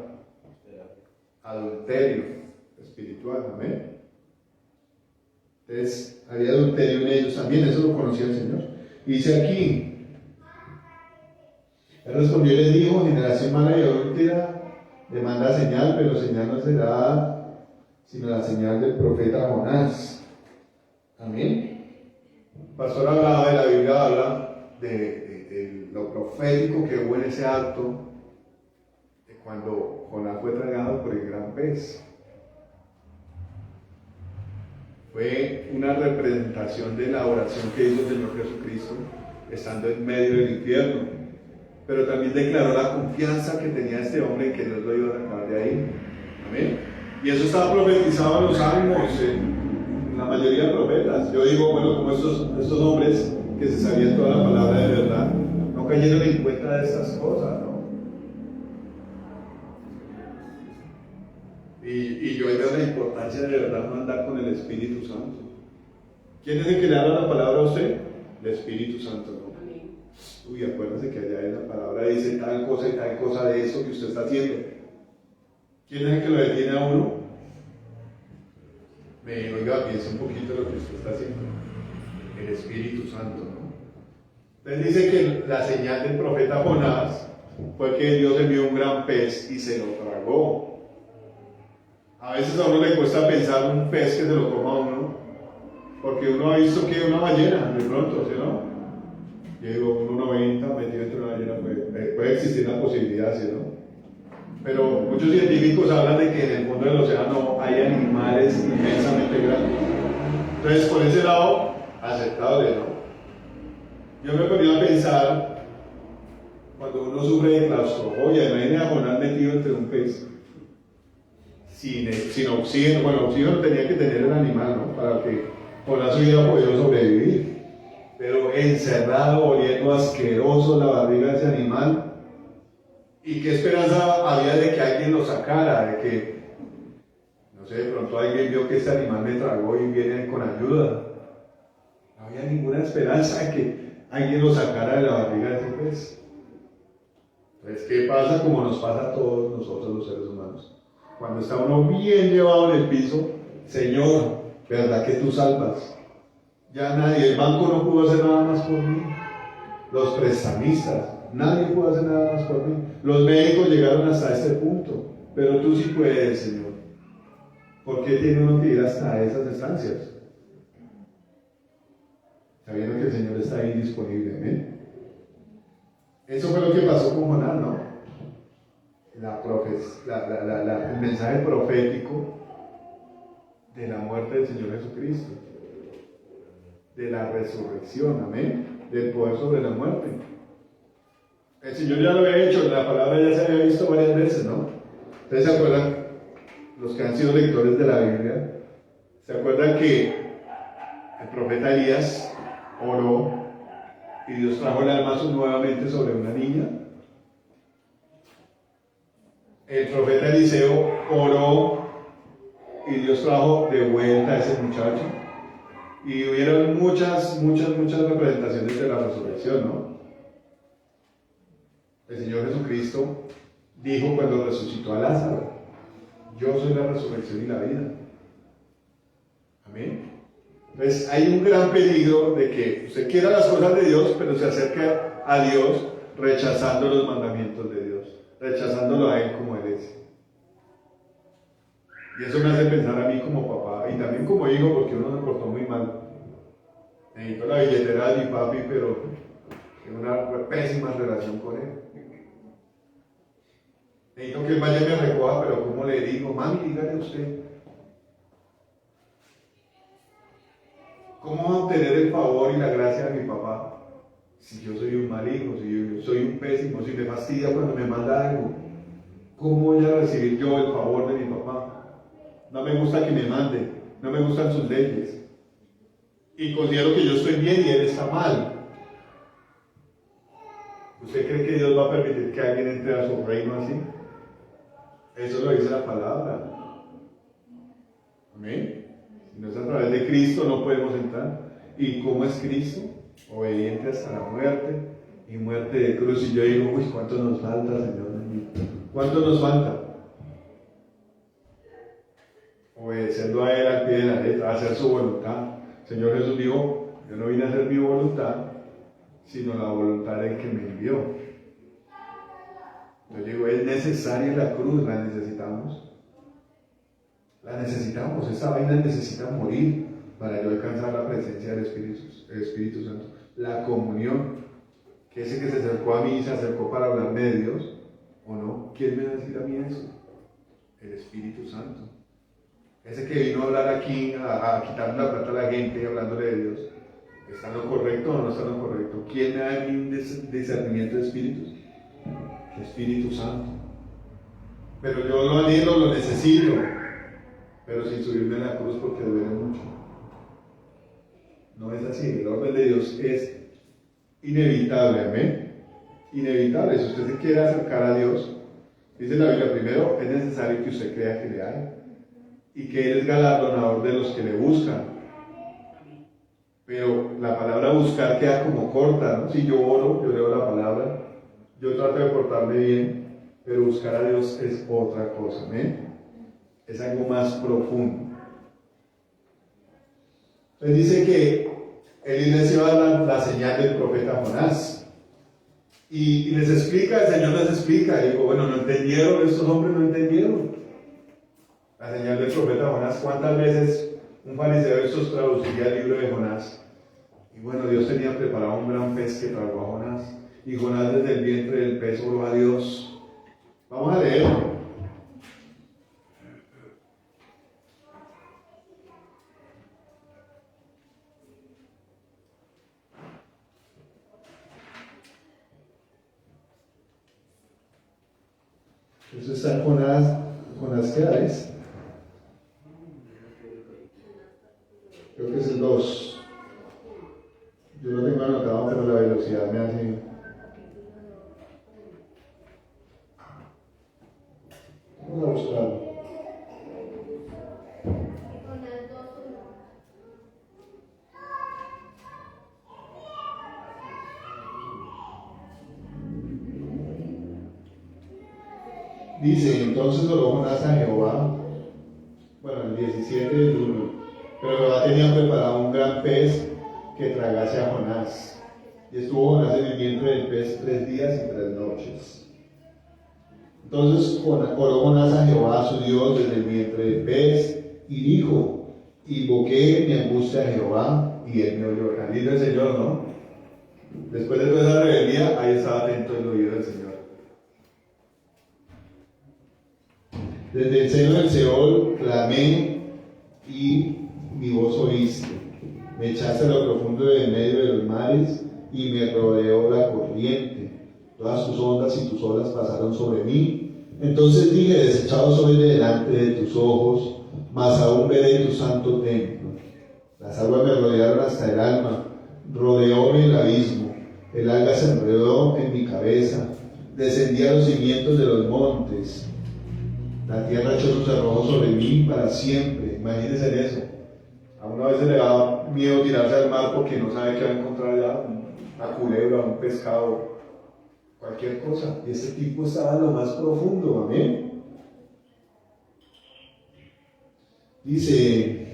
Speaker 1: Adulterio espiritual, amén. Entonces, había adulterio en ellos también, eso lo conocía el Señor. Y dice aquí, Él respondió y les dijo: generación mala y adúltera, demanda señal, pero señal no será sino la señal del profeta Jonás. Amén. El pastor hablaba de la Biblia, habla de lo profético que hubo en ese acto, de cuando Jonás fue tragado por el gran pez. Fue una representación de la oración que hizo el Señor Jesucristo estando en medio del infierno, pero también declaró la confianza que tenía este hombre en que Dios lo iba a sacar de ahí. Amén. Y eso estaba profetizado en los salmos, en la mayoría de profetas. Yo digo, bueno, como estos hombres que se sabían toda la palabra de verdad, no cayeron en cuenta de estas cosas, ¿no? Y yo veo la importancia de verdad no andar con el Espíritu Santo. ¿Quién es el que le habla la palabra a usted? El Espíritu Santo, ¿no? Uy, acuérdense que allá en la palabra dice tal cosa y tal cosa de eso que usted está haciendo. ¿Quién es el que lo detiene a uno? Oiga, piensa un poquito lo que usted está haciendo. El Espíritu Santo, ¿no? Entonces dice que la señal del profeta Jonás fue que Dios envió un gran pez y se lo tragó. A veces a uno le cuesta pensar un pez que se lo coma a uno, porque uno ha visto que una ballena, de pronto, ¿sí no? Yo digo, 1,90 metido entre una ballena, puede existir la posibilidad, ¿sí no? Pero muchos científicos hablan de que en el fondo del océano hay animales inmensamente grandes. Entonces, por ese lado, aceptable, ¿no? Yo me ponía a pensar, cuando uno sufre de claustrofobia, imagínate a Jonás metido entre un pez, sin oxígeno. Bueno, oxígeno tenía que tener el animal, ¿no? Para que Jonás hubiera podido sobrevivir. Pero encerrado, oliendo asqueroso la barriga de ese animal. ¿Y qué esperanza había de que alguien lo sacara? De que, no sé, de pronto alguien vio que este animal me tragó y viene con ayuda. No había ninguna esperanza de que alguien lo sacara de la barriga de ese pez. Entonces, ¿qué pasa? Como nos pasa a todos nosotros los seres humanos. Cuando está uno bien llevado en el piso, Señor, ¿verdad que tú salvas? Ya nadie, el banco no pudo hacer nada más por mí. Los prestamistas, nadie pudo hacer nada más por mí. Los médicos llegaron hasta este punto, pero tú sí puedes, Señor. ¿Por qué tiene uno que ir hasta esas instancias? Sabiendo que el Señor está ahí disponible, ¿eh? Eso fue lo que pasó con Jonás, ¿no? El mensaje profético de la muerte del Señor Jesucristo, de la resurrección, amén, del poder sobre la muerte. El Señor ya lo había hecho, la palabra ya se había visto varias veces, ¿no? ¿Ustedes se acuerdan? Los que han sido lectores de la Biblia, ¿se acuerdan que el profeta Elías oró y Dios trajo el alma nuevamente sobre una niña? El profeta Eliseo oró y Dios trajo de vuelta a ese muchacho. Y hubieron muchas representaciones de la resurrección, ¿no? El Señor Jesucristo dijo cuando resucitó a Lázaro: yo soy la resurrección y la vida. Amén. Entonces hay un gran peligro de que usted quiera las cosas de Dios, pero se acerca a Dios rechazando los mandamientos de Dios, rechazándolo a Él como Él es. Y eso me hace pensar a mí como papá y también como hijo, porque uno se portó muy mal. Necesito la billetera de mi papi, pero tengo una pésima relación con él. Necesito que él vaya y me recoja, pero ¿cómo le digo? Mami, dígale usted. ¿Cómo va a obtener el favor y la gracia de mi papá si yo soy un mal hijo, si yo soy un pésimo, si me fastidia cuando me manda algo? ¿Cómo voy a recibir yo el favor de mi papá? No me gusta que me mande, no me gustan sus leyes. Y considero que yo estoy bien y él está mal. ¿Usted cree que Dios va a permitir que alguien entre a su reino así? Eso lo dice la palabra. Amén. Si no es a través de Cristo no podemos entrar. ¿Y cómo es Cristo? Obediente hasta la muerte y muerte de cruz. Y yo digo, uy, ¿cuánto nos falta, Señor? ¿Cuánto nos falta? Obedecerlo a Él al pie de la letra, hacer su voluntad. El Señor Jesús dijo: yo no vine a hacer mi voluntad, sino la voluntad del que me envió. Yo digo, es necesaria la cruz, la necesitamos. La necesitamos, esa vaina necesita morir para yo alcanzar la presencia del Espíritu Santo. La comunión, que ese que se acercó a mí, se acercó para hablarme de Dios, ¿o no? ¿Quién me va a decir a mí eso? El Espíritu Santo. Ese que vino a hablar aquí, a quitarle la plata a la gente hablándole de Dios. ¿Está en lo correcto o no está en lo correcto? ¿Quién me da a mí un discernimiento de espíritus? El Espíritu Santo. Pero yo lo anhelo, lo necesito, pero sin subirme a la cruz porque duele mucho. No es así, el orden de Dios es inevitable, amén. Inevitable. Si usted se quiere acercar a Dios, dice la Biblia, primero es necesario que usted crea que le hay y que Él es galardonador de los que le buscan. Pero la palabra buscar queda como corta, ¿no? Si yo oro, yo leo la palabra, yo trato de portarme bien, pero buscar a Dios es otra cosa, ¿eh? Es algo más profundo. Entonces dice que Elí les iba a dar la señal del profeta Jonás. Y les explica, el Señor les explica, y digo, bueno, no entendieron, estos hombres no entendieron. La señal del profeta Jonás, ¿cuántas veces un fariseo de estos traduciría el libro de Jonás? Y bueno, Dios tenía preparado un gran pez que tragó a Jonás. Y Jonás desde el vientre del pez oró a Dios. Vamos a leerlo. Eso está en Jonás, ¿qué edad es? Creo que es el 2. Yo lo tengo anotado, pero la velocidad me hace... Vamos a buscarlo. Dice, entonces oró Jonás a Jehová, bueno, el 17 del 1, pero Jehová tenía preparado un gran pez que tragase a Jonás, y estuvo Jonás en el vientre del pez 3 días y 3 noches. Entonces oró Jonás a Jehová su Dios desde el vientre del pez, y dijo, invoqué mi angustia a Jehová, y él me oyó. Lindo el Señor, ¿no? Después de toda esa rebeldía, ahí estaba atento el oído del Señor. Desde el seno del Seol clamé y mi voz oíste. Me echaste a lo profundo de en medio de los mares y me rodeó la corriente. Todas tus ondas y tus olas pasaron sobre mí. Entonces dije, desechado soy de delante de tus ojos, mas aún veré tu santo templo. Las aguas me rodearon hasta el alma, rodeóme el abismo. El alga se enredó en mi cabeza, descendí a los cimientos de los montes. La tierra echó sus cerrojos sobre mí para siempre. Imagínense en eso. A uno a veces le da miedo tirarse al mar porque no sabe qué va a encontrar allá, una culebra, un pescado, cualquier cosa. Y este tipo estaba en lo más profundo, amén. Dice,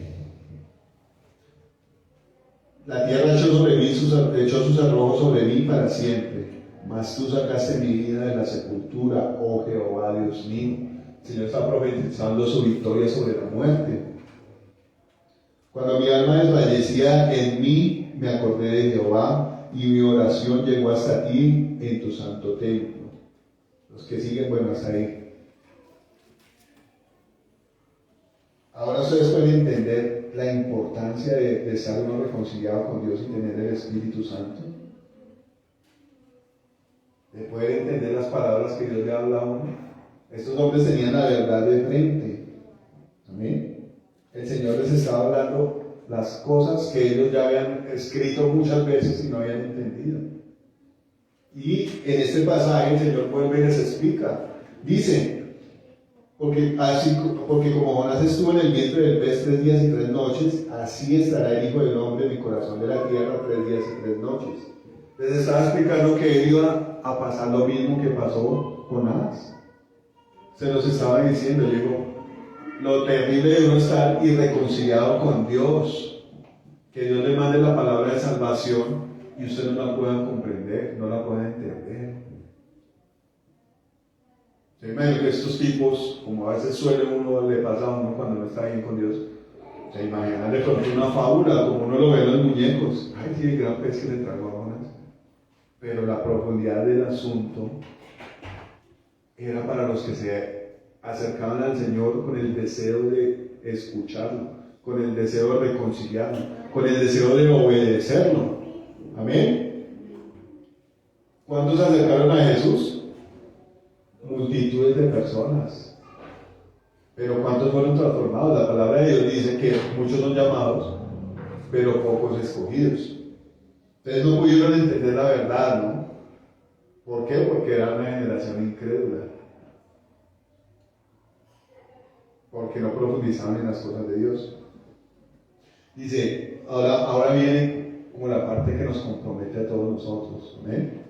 Speaker 1: la tierra echó sus cerrojos sobre mí para siempre, mas tú sacaste mi vida de la sepultura, oh Jehová, Dios mío. El Señor está profetizando su victoria sobre la muerte. Cuando mi alma desfallecía en mí, me acordé de Jehová, y mi oración llegó hasta ti en tu santo templo. Los que siguen, bueno, hasta ahí. Ahora ustedes pueden entender la importancia de estar uno reconciliado con Dios y tener el Espíritu Santo. De poder entender las palabras que Dios le habla a uno. Estos hombres tenían la verdad de frente. Amén. El Señor les estaba hablando las cosas que ellos ya habían escrito muchas veces y no habían entendido. Y en este pasaje el Señor vuelve y les explica. Dice, porque como Jonás estuvo en el vientre del pez 3 días y 3 noches, así estará el Hijo del Hombre en el corazón de la tierra 3 días y 3 noches. Les estaba explicando que él iba a pasar lo mismo que pasó con Jonás. Se los estaba diciendo, llegó lo terrible de uno estar irreconciliado con Dios, que Dios le mande la palabra de salvación y usted no la pueda comprender, no la pueda entender. Se imagina que estos tipos, como a veces le pasa a uno cuando no está bien con Dios, se imaginan de pronto una fábula, como uno lo ve en los muñecos. Ay, sí, el gran pez que le tragó a Jonás. Pero la profundidad del asunto era para los que se acercaban al Señor con el deseo de escucharlo, con el deseo de reconciliarlo, con el deseo de obedecerlo. Amén. ¿Cuántos se acercaron a Jesús? Multitudes de personas. Pero ¿cuántos fueron transformados? La palabra de Dios dice que muchos son llamados, pero pocos escogidos. Entonces no pudieron entender la verdad, ¿no? ¿Por qué? Porque era una generación incrédula. Porque no profundizaban en las cosas de Dios. Dice, ahora viene como la parte que nos compromete a todos nosotros. ¿Amén?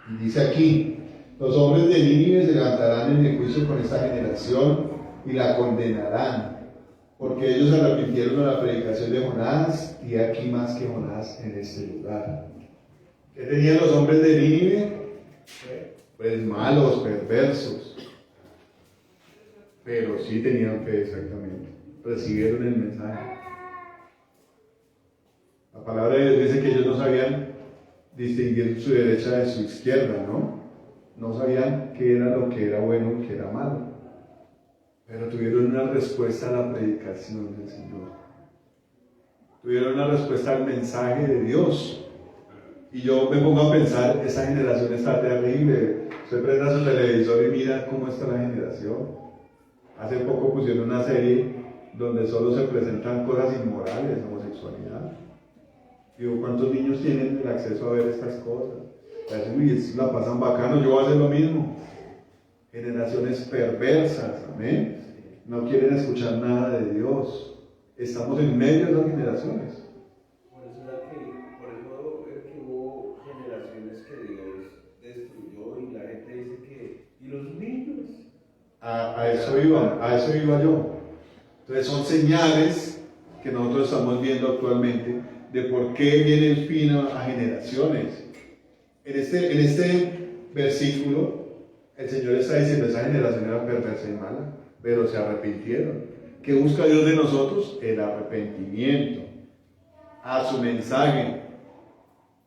Speaker 1: Y dice aquí, los hombres de Nínive se levantarán en el juicio con esta generación y la condenarán, porque ellos se arrepintieron de la predicación de Jonás, y aquí más que Jonás en este lugar. ¿Qué tenían los hombres de Nínive? Pues malos, perversos. Pero sí tenían fe, exactamente. Recibieron el mensaje. La palabra de Dios dice que ellos no sabían distinguir su derecha de su izquierda, ¿no? No sabían qué era lo que era bueno y qué era malo. Pero tuvieron una respuesta a la predicación del Señor. Tuvieron una respuesta al mensaje de Dios. Y yo me pongo a pensar, esa generación está terrible. Usted prenda su televisor y mira cómo está la generación. Hace poco pusieron una serie donde solo se presentan cosas inmorales, homosexualidad. Digo, ¿cuántos niños tienen el acceso a ver estas cosas? Uy, la pasan bacano, yo voy a hacer lo mismo. Generaciones perversas, amén. No quieren escuchar nada de Dios. Estamos en medio de las generaciones.
Speaker 2: Por eso es que hubo generaciones que Dios destruyó y la gente dice que, ¿y los niños?
Speaker 1: A eso iba yo. Entonces son señales que nosotros estamos viendo actualmente de por qué viene el fin a generaciones. En este versículo, el Señor está diciendo, esa generación era perversa y mala, pero se arrepintieron. ¿Qué busca Dios de nosotros? El arrepentimiento a su mensaje.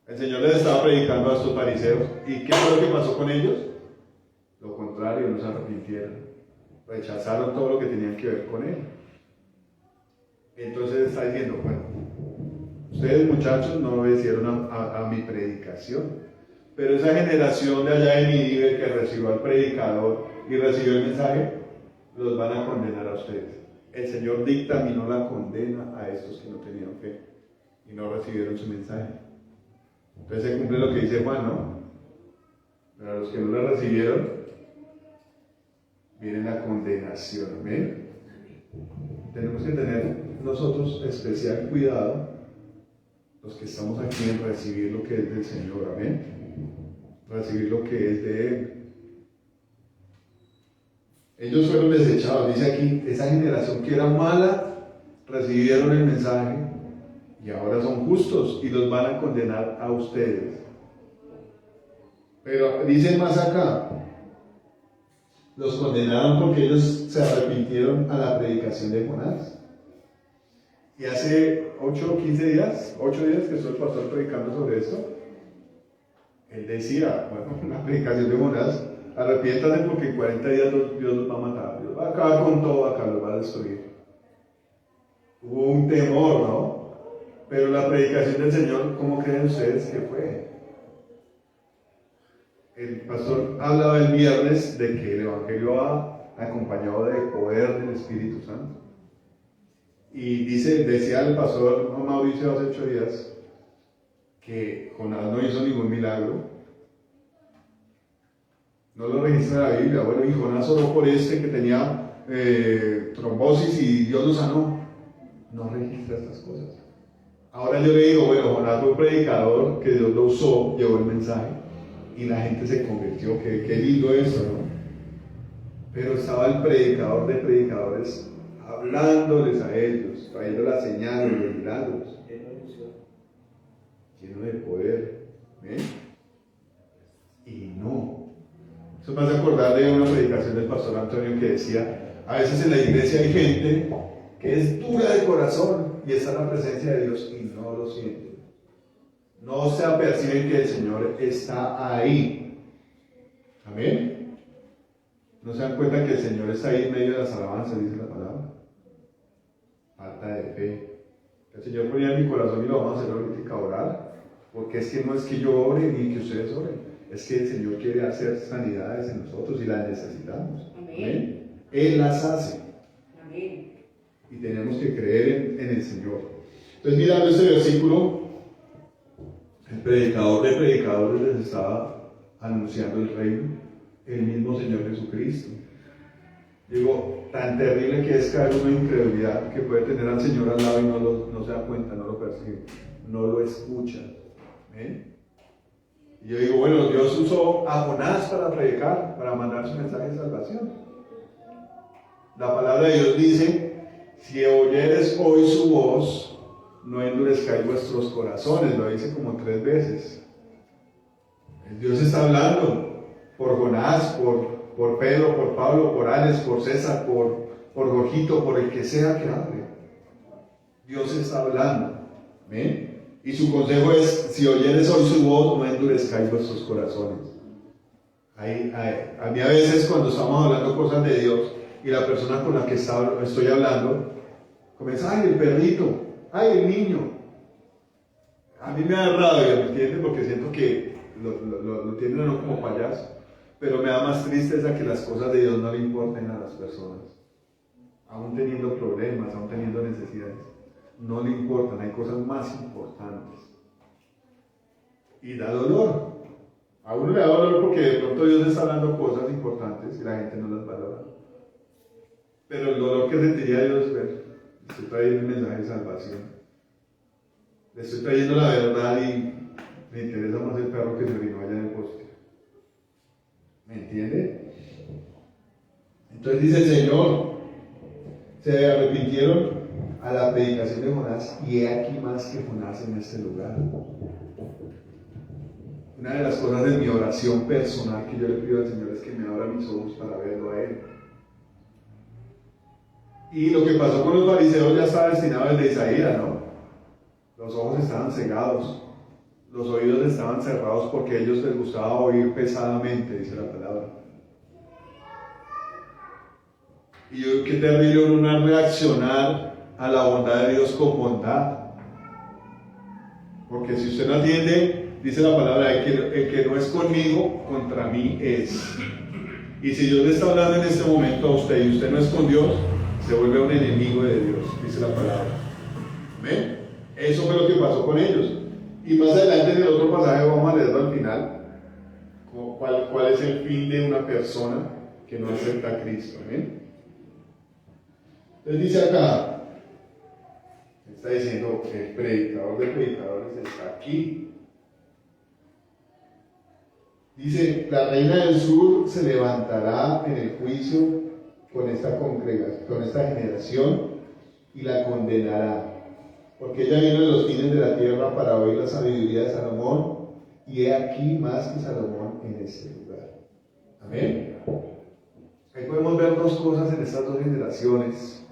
Speaker 1: El Señor les estaba predicando a estos fariseos. ¿Y qué fue lo que pasó con ellos? Lo contrario, no se arrepintieron. Rechazaron todo lo que tenían que ver con Él. Entonces está diciendo, bueno, ustedes muchachos no obedecieron a mi predicación, pero esa generación de allá de Nínive que recibió al predicador y recibió el mensaje, los van a condenar a ustedes. El Señor dictaminó la condena a estos que no tenían fe y no recibieron su mensaje. Entonces se cumple lo que dice Juan, ¿no? Pero a los que no la recibieron, viene la condenación. Amén. Tenemos que tener nosotros especial cuidado, los que estamos aquí, en recibir lo que es del Señor. Amén. Recibir lo que es de Él. Ellos fueron desechados, dice aquí, esa generación que era mala, recibieron el mensaje y ahora son justos y los van a condenar a ustedes. Pero dice más acá, los condenaron porque ellos se arrepintieron a la predicación de Jonás. Y hace 8 o 15 días, 8 días que estoy el pastor predicando sobre esto, él decía, bueno, la predicación de Jonás, arrepiéntate porque en 40 días Dios los va a matar, Dios va a acabar con todo acá, los va a destruir. Hubo un temor, ¿no? Pero la predicación del Señor, ¿cómo creen ustedes que fue? El pastor hablaba el viernes de que el Evangelio va acompañado de poder del Espíritu Santo. Y decía el pastor Mauricio hace 8 días que Jonás no hizo ningún milagro. No lo registra la Biblia. Bueno, y Jonás oró por que tenía trombosis y Dios lo sanó. No registra estas cosas. Ahora yo le digo, bueno, Jonás fue un predicador que Dios lo usó, llevó el mensaje y la gente se convirtió. Qué lindo eso, ¿no? Pero estaba el predicador de predicadores hablándoles a ellos, trayendo las señales, los milagros, lleno de poder. ¿Ven? Y no. Eso me hace acordar de una predicación del pastor Antonio que decía, a veces en la iglesia hay gente que es dura de corazón y está en la presencia de Dios y no lo siente. No se aperciben que el Señor está ahí. Amén. No se dan cuenta que el Señor está ahí en medio de las alabanzas, dice la palabra. Falta de fe. El Señor ponía en mi corazón y lo vamos a hacer ahorita, orar. Porque es que no es que yo ore ni que ustedes oren. Es que el Señor quiere hacer sanidades en nosotros y las necesitamos. Amén. Él las hace. Amén. Y tenemos que creer en el Señor. Entonces, mirando este versículo, el predicador de predicadores les estaba anunciando el reino, el mismo Señor Jesucristo. Digo, tan terrible que es caer una incredulidad que puede tener al Señor al lado y no se da cuenta, no lo percibe, no lo escucha. Y yo digo, bueno, Dios usó a Jonás para predicar, para mandar su mensaje de salvación. La palabra de Dios dice, si oyeres hoy su voz, no endurezcáis vuestros corazones, lo dice como 3 veces. Dios está hablando por Jonás, por Pedro, por Pablo, por Alex, por César, por Jorgito, por el que sea que hable. Dios está hablando. ¿Ven? Y su consejo es, si oyeres hoy su voz, no endurezcáis vuestros corazones. A mí a veces cuando estamos hablando cosas de Dios y la persona con la que estoy hablando comienza, ay, el perrito, ay, el niño. A mí me da rabia, ¿me entiendes? Porque siento que lo tienen no como payaso. Pero me da más tristeza que las cosas de Dios no le importen a las personas. Aún teniendo problemas, aún teniendo necesidades. No le importan, hay cosas más importantes. Y da dolor. A uno le da dolor porque de pronto Dios está hablando cosas importantes y la gente no las valora. Pero el dolor que sentiría Dios es ver, estoy trayendo un mensaje de salvación. Le estoy trayendo la verdad y me interesa más el perro que se orinó allá en el bosque. ¿Me entiende? Entonces dice el Señor, se arrepintieron a la predicación de Jonás y he aquí más que Jonás en este lugar. Una de las cosas de mi oración personal que yo le pido al Señor es que me abra mis ojos para verlo a Él. Y lo que pasó con los fariseos ya estaba destinado desde Isaías, ¿no? Los ojos estaban cegados, los oídos estaban cerrados porque a ellos les gustaba oír pesadamente, dice la palabra. Y yo, qué terrible uno reaccionar a la bondad de Dios con bondad. Porque si usted no atiende, dice la palabra, el que no es conmigo, contra mí es. Y si Dios le está hablando en este momento a usted y usted no es con Dios, se vuelve un enemigo de Dios, dice la palabra. ¿Ven? Eso fue lo que pasó con ellos. Y más adelante en el otro pasaje vamos a leerlo al final. ¿Cuál es el fin de una persona que no acepta a Cristo. ¿Amén? Entonces dice acá, está diciendo, el predicador de predicadores está aquí. Dice, la reina del sur se levantará en el juicio con esta congregación, con esta generación, y la condenará, porque ella vino de los fines de la tierra para oír la sabiduría de Salomón, y he aquí más que Salomón en este lugar. Amén. Ahí podemos ver dos cosas en estas dos generaciones.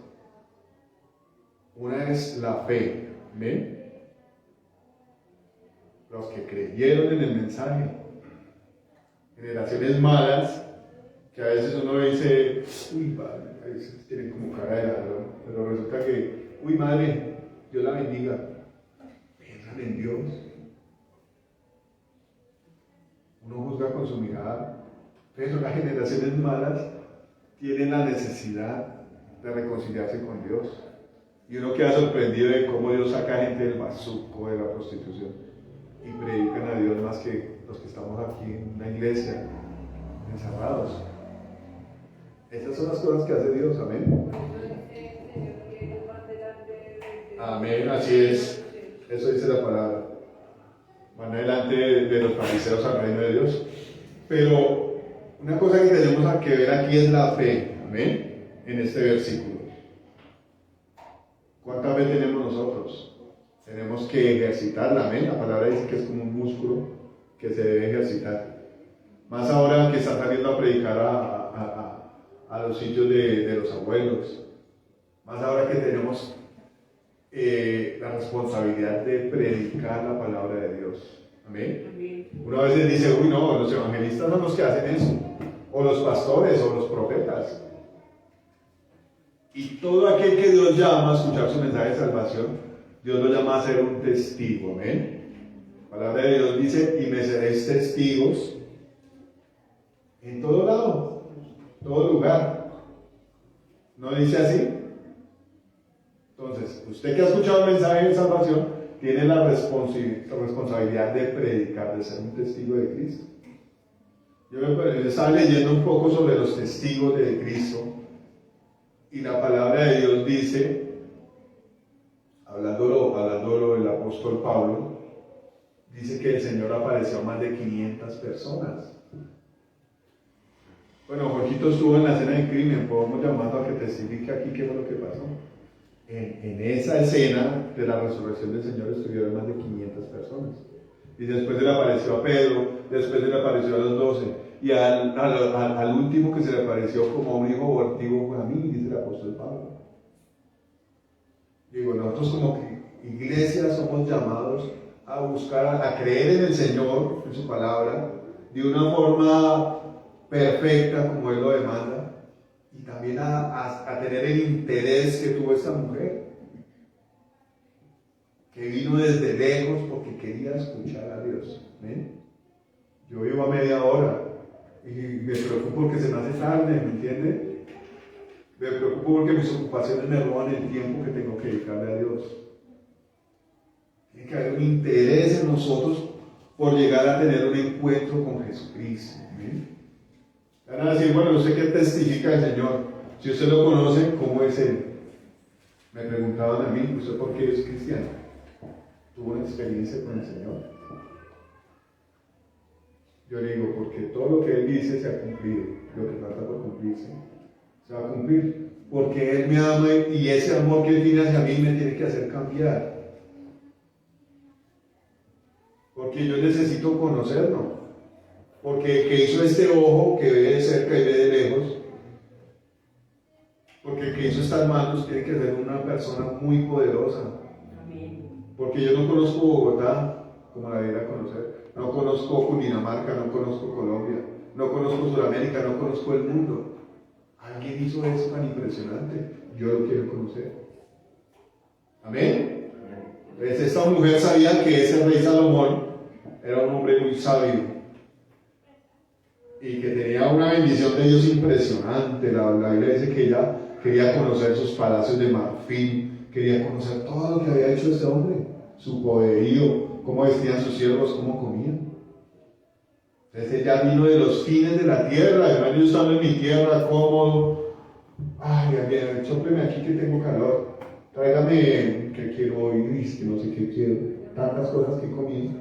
Speaker 1: Una es la fe. Amén. Los que creyeron en el mensaje. Generaciones malas, que a veces uno dice, uy, padre, a veces tienen como cara de ladrón, pero resulta que, uy, madre, Dios la bendiga. Piensan en Dios. Uno juzga con su mirada. Pero las generaciones malas tienen la necesidad de reconciliarse con Dios. Y uno queda sorprendido de cómo Dios saca gente del bazuco, de la prostitución, y predican a Dios más que los que estamos aquí en una iglesia, encerrados. Esas son las cosas que hace Dios, amén. Amén, así es. Eso dice la palabra. Van adelante de los fariseos al reino de Dios. Pero una cosa que tenemos que ver aquí es la fe, amén, en este versículo. ¿Cuánta fe tenemos nosotros? Tenemos que ejercitarla, amén. La palabra dice que es como un músculo que se debe ejercitar. Más ahora que está saliendo a predicar a los sitios de los abuelos. Más ahora que tenemos la responsabilidad de predicar la palabra de Dios. Amén. Uno a veces dice, uy, no, los evangelistas son los que hacen eso. O los pastores, o los profetas. Y todo aquel que Dios llama a escuchar su mensaje de salvación, Dios lo llama a ser un testigo. Amén. La palabra de Dios dice, y me seréis testigos en todo lado, todo lugar. ¿No dice así? Entonces, usted que ha escuchado el mensaje de salvación, tiene la responsabilidad de predicar, de ser un testigo de Cristo. Yo estaba leyendo un poco sobre los testigos de Cristo, y la palabra de Dios dice, hablándolo el apóstol Pablo, dice que el Señor apareció a más de 500 personas. Bueno, Jorgito estuvo en la escena del crimen, podemos llamarlo a que testifique aquí qué fue lo que pasó. En esa escena de la resurrección del Señor estuvieron más de 500 personas. Y después se le apareció a Pedro, después se le apareció a los 12, y al último que se le apareció como un hijo abortivo fue a mí, dice el apóstol Pablo. Digo, nosotros como iglesia somos llamados a buscar, a creer en el Señor, en su palabra, de una forma perfecta como Él lo demanda, y también a tener el interés que tuvo esta mujer, que vino desde lejos porque quería escuchar a Dios. ¿Ven? Yo vivo a media hora y me preocupo porque se me hace tarde, ¿me entiende? Me preocupo porque mis ocupaciones me roban el tiempo que tengo que dedicarle a Dios. Tiene que haber un interés en nosotros por llegar a tener un encuentro con Jesucristo. ¿Ven? Van a decir, bueno, ¿usted qué testifica del Señor? Si usted lo conoce, ¿cómo es Él? Me preguntaban a mí, ¿usted por qué es cristiano? ¿Tuvo una experiencia con el Señor? Yo le digo, porque todo lo que Él dice se ha cumplido. Lo que falta por cumplirse se va a cumplir. Porque Él me ama y ese amor que Él tiene hacia mí me tiene que hacer cambiar. Porque yo necesito conocerlo. Porque el que hizo este ojo que ve de cerca y ve de lejos, porque el que hizo estas manos tiene que ser una persona muy poderosa. Porque yo no conozco Bogotá como la debería conocer, no conozco Cundinamarca, no conozco Colombia, no conozco Sudamérica, no conozco el mundo. Alguien hizo eso tan impresionante, yo lo quiero conocer. Amén. Pues esta mujer sabía que ese rey Salomón era un hombre muy sabio y que tenía una bendición de Dios impresionante. La Biblia dice que ella quería conocer sus palacios de marfil, quería conocer todo lo que había hecho este hombre, su poderío, cómo vestían sus siervos, cómo comían. Entonces ella vino de los fines de la tierra, además yo estaba en mi tierra cómodo. Ay, bien, sópleme aquí que tengo calor. Tráigame que quiero hoy, que no sé qué quiero. Tantas cosas que he comido.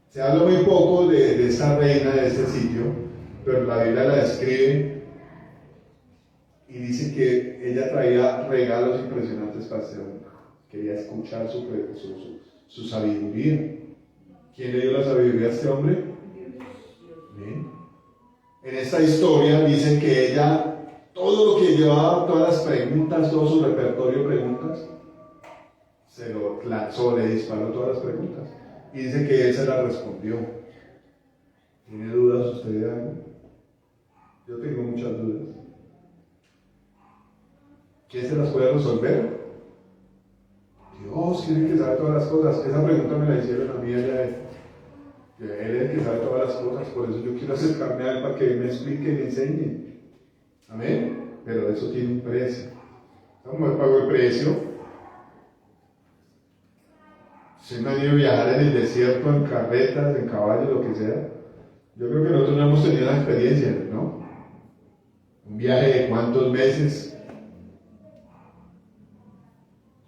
Speaker 1: Se habla muy poco de esta reina de este sitio, pero la Biblia la describe y dice que ella traía regalos impresionantes para este hombre. Quería escuchar su sabiduría. ¿Quién le dio la sabiduría a este hombre? Bien. En esta historia dicen que ella, todo lo que llevaba, todas las preguntas, todo su repertorio de preguntas, se lo lanzó, le disparó todas las preguntas. Y dice que él se las respondió. ¿Tiene dudas usted de algo? Yo tengo muchas dudas. ¿Quién se las puede resolver? Dios tiene que saber todas las cosas. Esa pregunta me la hicieron a mí allá. Él es el que sabe todas las cosas, por eso yo quiero acercarme a él para que él me explique y me enseñe. Amén. Pero eso tiene un precio. ¿Cómo él pagó el precio? Se me han ido a viajar en el desierto, en carretas, en caballos, lo que sea. Yo creo que nosotros no hemos tenido la experiencia, ¿no? Un viaje de cuántos meses,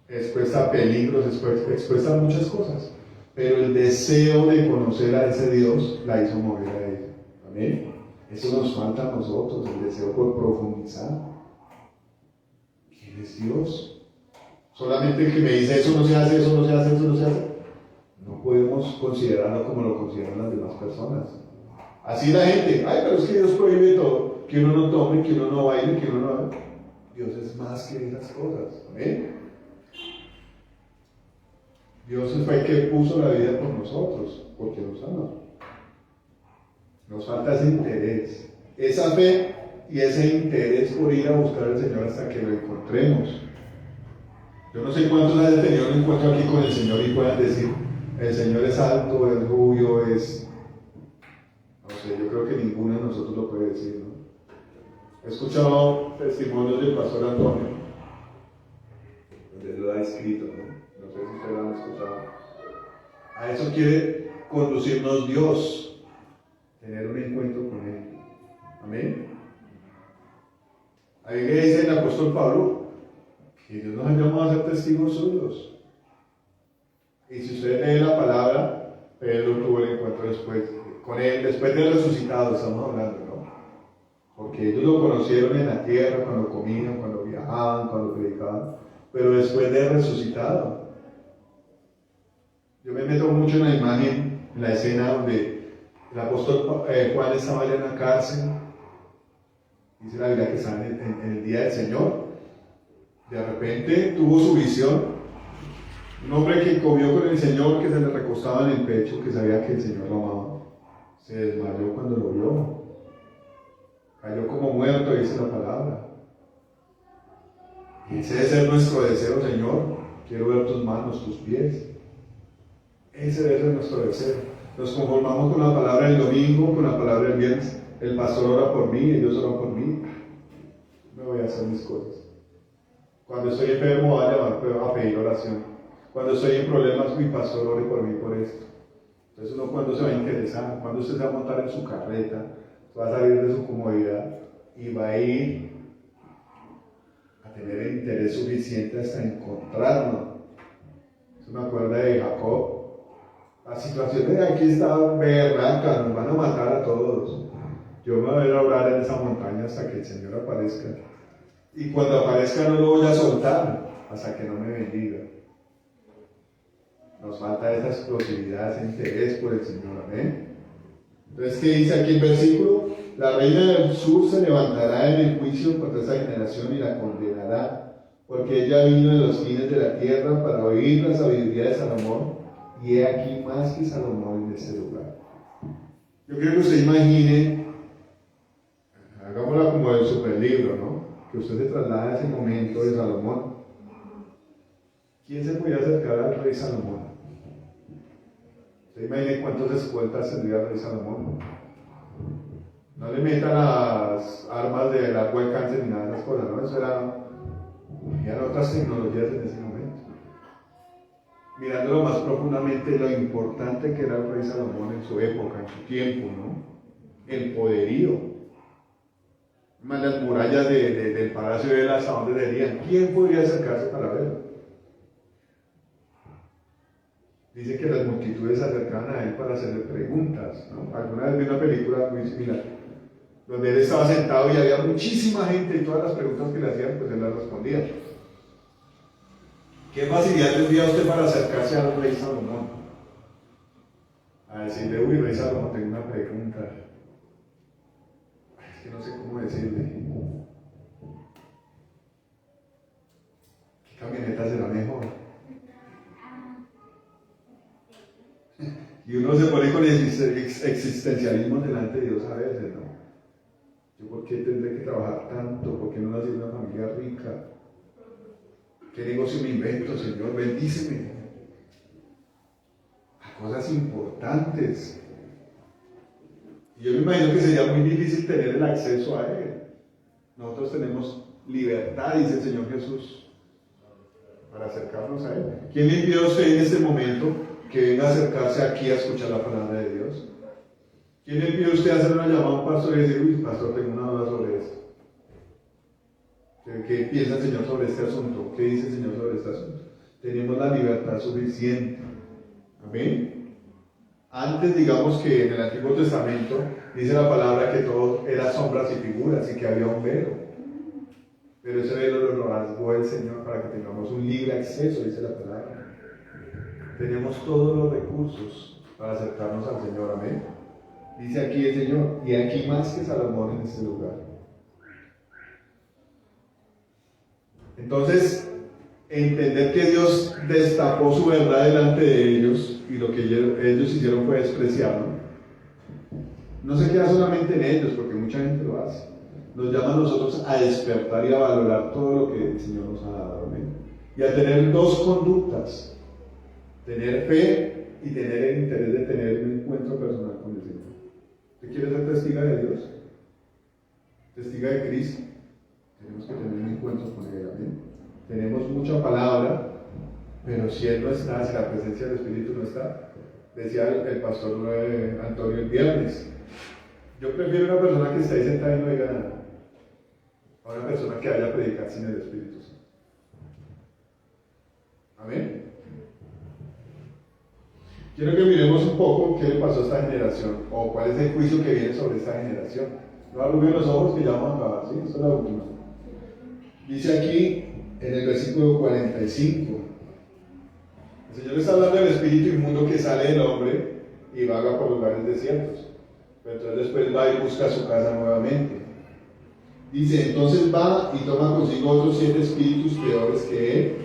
Speaker 1: expuesta a peligros, expuesta a muchas cosas. Pero el deseo de conocer a ese Dios la hizo mover a ella. Amén. Eso nos falta a nosotros, el deseo por profundizar. ¿Quién es Dios? Solamente el que me dice eso no se hace, eso no se hace, eso no se hace. No podemos considerarlo como lo consideran las demás personas. Así la gente, ay, pero es que Dios prohíbe todo, que uno no tome, que uno no baile, que uno no... Dios es más que esas cosas. Amén. Dios fue el que puso la vida por nosotros, porque nos ama. Nos falta ese interés, esa fe y ese interés por ir a buscar al Señor hasta que lo encontremos. Yo no sé cuántos han tenido un encuentro aquí con el Señor y puedan decir, el Señor es alto, es rubio, es... No sé, yo creo que ninguno de nosotros lo puede decir, ¿no? He escuchado testimonios del pastor Antonio, donde lo ha escrito, ¿no? No sé si ustedes lo han escuchado. A eso quiere conducirnos Dios, tener un encuentro con Él. Amén. Ahí le dice el apóstol Pablo que Dios nos ha llamado a ser testigos suyos. Y si usted lee la palabra, Pedro tuvo el encuentro después con Él, después de resucitado, estamos hablando, ¿no? Porque ellos lo conocieron en la tierra, cuando comían, cuando viajaban, cuando predicaban, pero después de resucitado. Yo me meto mucho en la imagen, en la escena donde el apóstol Juan estaba allá en la cárcel. Dice la Biblia que está en el día del Señor. De repente tuvo su visión. Un hombre que comió con el Señor, que se le recostaba en el pecho, que sabía que el Señor lo amaba. Se desmayó cuando lo vio. Cayó como muerto, dice la palabra. Y ese debe ser nuestro deseo, Señor. Quiero ver tus manos, tus pies. Ese debe ser nuestro deseo. Nos conformamos con la palabra del domingo, con la palabra del viernes. El pastor ora por mí, ellos oran por mí. Me voy a hacer mis cosas. Cuando estoy enfermo, voy a llamar a pedir oración. Cuando estoy en problemas, mi pastor ore por mí por esto. Entonces uno cuando se va a interesar, cuando usted se va a montar en su carreta, va a salir de su comodidad y va a ir a tener el interés suficiente hasta encontrarnos. Eso me acuerda de Jacob. La situación de aquí está berraca, nos van a matar a todos. Yo me voy a orar en esa montaña hasta que el Señor aparezca. Y cuando aparezca no lo voy a soltar hasta que no me bendiga. Nos falta esa explosividad, ese interés por el Señor. Amén. Entonces, ¿qué dice aquí el versículo? La reina del sur se levantará en el juicio contra esa generación y la condenará, porque ella vino de los fines de la tierra para oír la sabiduría de Salomón, y he aquí más que Salomón en ese lugar. Yo quiero que usted imagine, hagámosla como el superlibro, ¿no? Que usted se traslada a ese momento de Salomón. ¿Quién se podía acercar al rey Salomón? ¿Usted imagine cuántas escoltas tendría el rey Salomón? No le metan las armas del agua de cáncer ni nada de esas cosas, ¿no? Eso eran otras tecnologías en ese momento. mirándolo más profundamente, lo importante que era el rey Salomón en su época, en su tiempo, ¿no? El poderío. Más las murallas del palacio de él hasta donde verían. ¿Quién podría acercarse para verlo? Dice que las multitudes se acercaban a él para hacerle preguntas, ¿no? Alguna vez vi una película muy similar, donde él estaba sentado y había muchísima gente y todas las preguntas que le hacían, pues él las respondía. ¿Qué facilidad tendría usted para acercarse al rey Salomón? A decirle, uy, rey Salomón, tengo una pregunta. Ay, es que no sé cómo decirle. ¿Qué camioneta será mejor? Y uno se pone con el existencialismo delante de Dios a veces, ¿no? ¿Yo por qué tendré que trabajar tanto? ¿Por qué no nací en una familia rica? ¿Qué negocio me invento, Señor? Bendíceme. A cosas importantes. Y yo me imagino que sería muy difícil tener el acceso a Él. Nosotros tenemos libertad, dice el Señor Jesús, para acercarnos a Él. ¿Quién le impide a usted en este momento que venga a acercarse aquí a escuchar la palabra de Dios? ¿Quién le pide a usted hacer una llamada a un pastor y decir, uy, pastor, tengo una duda sobre esto? ¿Qué piensa el Señor sobre este asunto? ¿Qué dice el Señor sobre este asunto? Tenemos la libertad suficiente. Amén. Antes, digamos que en el Antiguo Testamento dice la palabra que todo era sombras y figuras y que había un velo. Pero ese velo lo rasgó el Señor para que tengamos un libre acceso, dice la palabra. Tenemos todos los recursos para acercarnos al Señor. Amén. Dice aquí el Señor, y aquí más que Salomón en este lugar. Entonces, entender que Dios destapó su verdad delante de ellos y lo que ellos hicieron fue despreciarlo. No se queda solamente en ellos, porque mucha gente lo hace. Nos llama a nosotros a despertar y a valorar todo lo que el Señor nos ha dado. ¿Amén? Y a tener dos conductas: tener fe y tener el interés de tener un encuentro personal con el Señor. ¿Usted quiere ser testiga de Dios? ¿Testiga de Cristo? Tenemos que tener un encuentro con Él. ¿Amén? Tenemos mucha palabra, pero si Él no está, si la presencia del Espíritu no está, decía el pastor Antonio el viernes, yo prefiero una persona que esté ahí sentada y no diga nada, a una persona que vaya a predicar sin el Espíritu Santo. Amén. Quiero que miremos un poco qué le pasó a esta generación, o cuál es el juicio que viene sobre esta generación. No arruguen los ojos que ya vamos a acabar, ¿sí? Esta es la última. Dice aquí en el versículo 45, el Señor está hablando del espíritu inmundo que sale del hombre y vaga por lugares desiertos, pero entonces después va y busca su casa nuevamente. Dice, entonces va y toma consigo otros 7 espíritus peores que él,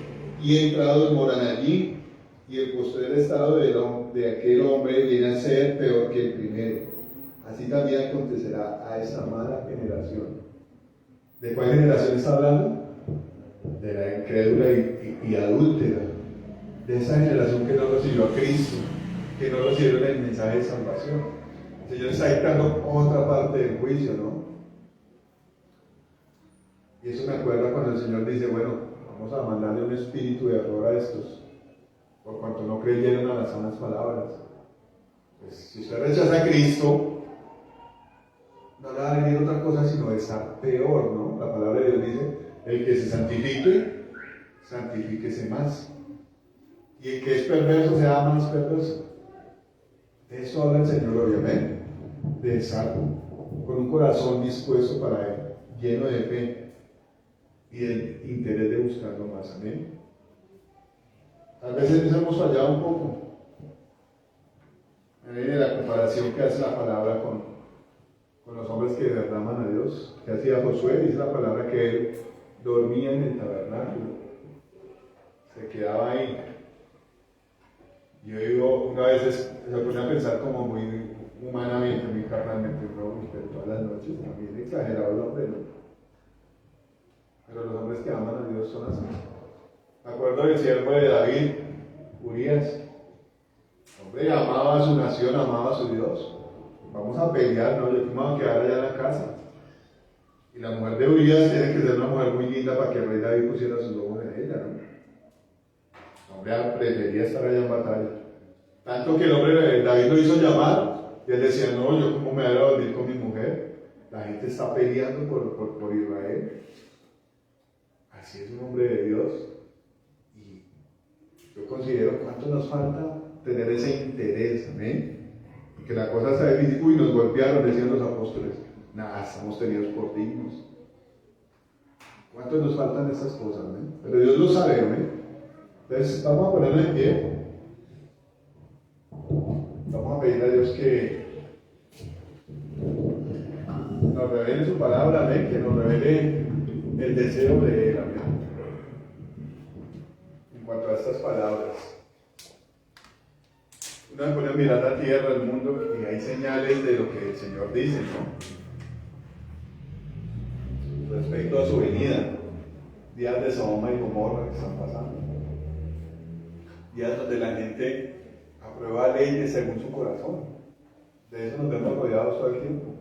Speaker 1: y entrados moran allí, y el postrer estado de aquel hombre viene a ser peor que el primero. Así también acontecerá a esa mala generación. ¿De cuál generación está hablando? De la incrédula y adúltera, de esa generación que no recibió a Cristo, que no recibieron el mensaje de salvación. El Señor está dictando otra parte del juicio, ¿no? Y eso me acuerda cuando el Señor dice, bueno, vamos a mandarle un espíritu de error a estos, por cuanto no creyeron a las sanas palabras. Pues si usted rechaza a Cristo, no le va a venir otra cosa sino de estar peor, ¿no? La palabra de Dios dice, el que se santifique, santifíquese más. Y el que es perverso sea más perverso. De eso habla el Señor hoy, amén. De estar con un corazón dispuesto para Él, lleno de fe y del interés de buscarlo más, amén. Tal vez en eso hemos fallado un poco. En la comparación que hace la palabra con los hombres que de verdad aman a Dios, que hacía Josué, dice la palabra que él dormía en el tabernáculo, se quedaba ahí. Yo digo, una vez se pone a pensar como muy humanamente, muy carnalmente, ¿no? Pero todas las noches, también exagerado el hombre, ¿no? Pero los hombres que aman a Dios son así. Me acuerdo del siervo de David, Urías. El hombre amaba a su nación, amaba a su Dios. Vamos a pelear, ¿no? Yo me voy a quedar allá en la casa. Y la mujer de Urías tiene que ser una mujer muy linda para que el rey David pusiera sus ojos en ella, ¿no? El hombre prefería estar allá en batalla. Tanto que el hombre, David lo hizo llamar, y él decía, no, yo cómo me voy a dormir con mi mujer. La gente está peleando por Israel. Así es un hombre de Dios. Y yo considero cuánto nos falta tener ese interés, amén. Y que la cosa está difícil. Uy, nos golpearon, decían los apóstoles. Nada, estamos tenidos por dignos. ¿Cuánto nos faltan estas cosas, amén? Pero Dios lo sabe, amén. Entonces, vamos a ponernos en pie. Vamos a pedir a Dios que nos revele su palabra, amén, que nos revele el deseo de Él, amén. En cuanto a estas palabras, uno se pone a mirar la tierra, el mundo, y hay señales de lo que el Señor dice, ¿no? Respecto a su venida, días de Sodoma y Gomorra que están pasando, días donde la gente aprueba leyes según su corazón. De eso nos vemos rodeados todo el tiempo.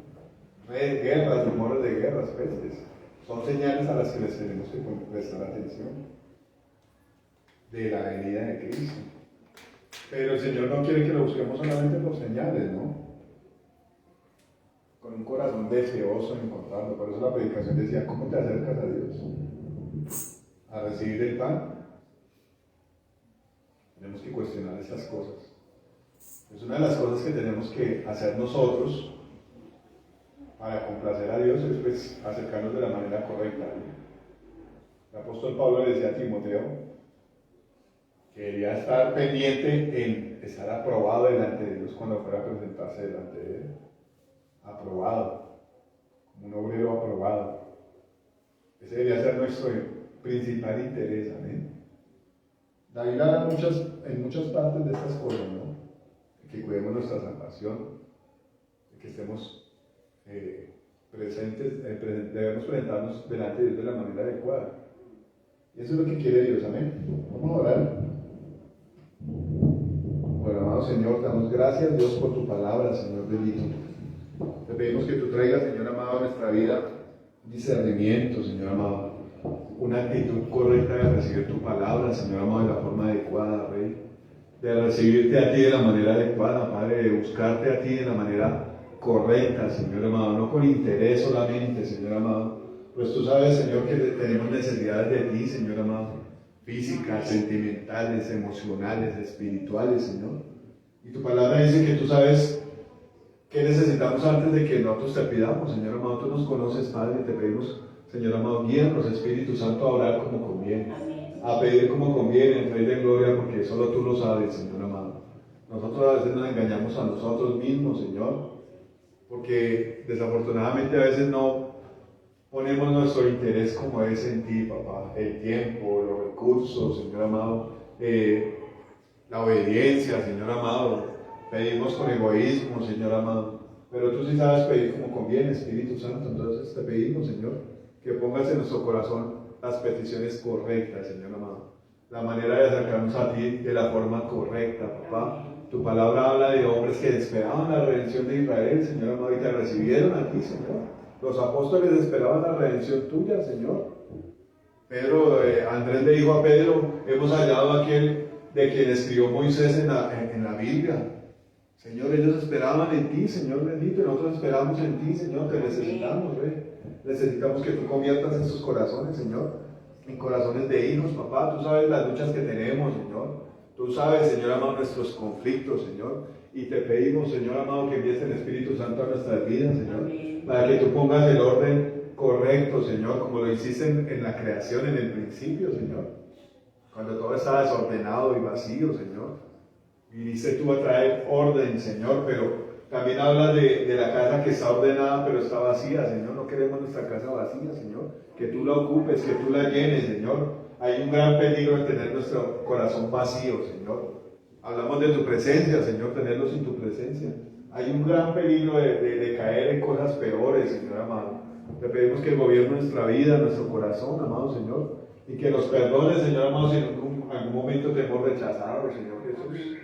Speaker 1: Guerras, rumores de guerras, pestes. Son señales a las que les tenemos que prestar atención de la venida de Cristo. Pero el Señor no quiere que lo busquemos solamente por señales, ¿no? Con un corazón deseoso en encontrarlo. Por eso la predicación decía, ¿cómo te acercas a Dios? A recibir el pan. Tenemos que cuestionar esas cosas. Es una de las cosas que tenemos que hacer nosotros para complacer a Dios, es pues acercarnos de la manera correcta. El apóstol Pablo le decía a Timoteo que quería estar pendiente en estar aprobado delante de Dios cuando fuera a presentarse delante de Él. Aprobado, como un obrero aprobado. Ese debería ser nuestro principal interés, amén. David habla en muchas partes de estas cosas, ¿no? Que cuidemos nuestra salvación, de que estemos presentes, debemos presentarnos delante de Dios de la manera adecuada. Y eso es lo que quiere Dios, amén. Vamos a orar. Bueno, amado Señor, te damos gracias, Dios, por tu palabra, Señor bendito. Te pedimos que tú traigas, Señor amado, a nuestra vida discernimiento, Señor amado, una actitud correcta de recibir tu palabra, Señor amado, de la forma adecuada, Rey. De recibirte a ti de la manera adecuada, Padre, de buscarte a ti de la manera correcta, Señor amado, no con interés solamente, Señor amado, pues tú sabes, Señor, que tenemos necesidades de ti, Señor amado, físicas, sentimentales, emocionales, espirituales, Señor, y tu palabra dice que tú sabes qué necesitamos antes de que nosotros te pidamos, Señor amado, tú nos conoces, Padre, y te pedimos, Señor amado, guíanos, Espíritu Santo, a orar como conviene, a pedir como conviene, Rey de Gloria, porque solo tú lo sabes, Señor amado. Nosotros a veces nos engañamos a nosotros mismos, Señor, porque desafortunadamente a veces no ponemos nuestro interés como es en ti, papá, el tiempo, los recursos, Señor amado, la obediencia, Señor amado, pedimos con egoísmo, Señor amado, pero tú sí sabes pedir como conviene, Espíritu Santo, entonces te pedimos, Señor, que pongas en nuestro corazón las peticiones correctas, Señor amado, la manera de acercarnos a ti de la forma correcta, papá. Tu palabra habla de hombres que esperaban la redención de Israel, Señor amado, y te recibieron a ti, Señor. Los apóstoles esperaban la redención tuya, Señor. Andrés le dijo a Pedro, hemos hallado aquel de quien escribió Moisés en la Biblia. Señor, ellos esperaban en ti, Señor bendito, y nosotros esperamos en ti, Señor, te necesitamos, Rey. Necesitamos que tú conviertas esos corazones, Señor, en corazones de hijos, papá. Tú sabes las luchas que tenemos, Señor. Tú sabes, Señor amado, nuestros conflictos, Señor. Y te pedimos, Señor amado, que envíes el Espíritu Santo a nuestras vidas, Señor, para que tú pongas el orden correcto, Señor, como lo hiciste en la creación, en el principio, Señor. Cuando todo estaba desordenado y vacío, Señor. Viniste tú a traer orden, Señor, pero también hablas de la casa que está ordenada, pero está vacía, Señor. No queremos nuestra casa vacía, Señor. Que tú la ocupes, que tú la llenes, Señor. Hay un gran peligro en tener nuestro corazón vacío, Señor. Hablamos de tu presencia, Señor, tenerlo sin tu presencia. Hay un gran peligro de caer en cosas peores, Señor amado. Te pedimos que gobierne nuestra vida, nuestro corazón, amado Señor, y que nos perdones, Señor amado, si en algún momento te hemos rechazado, Señor Jesús.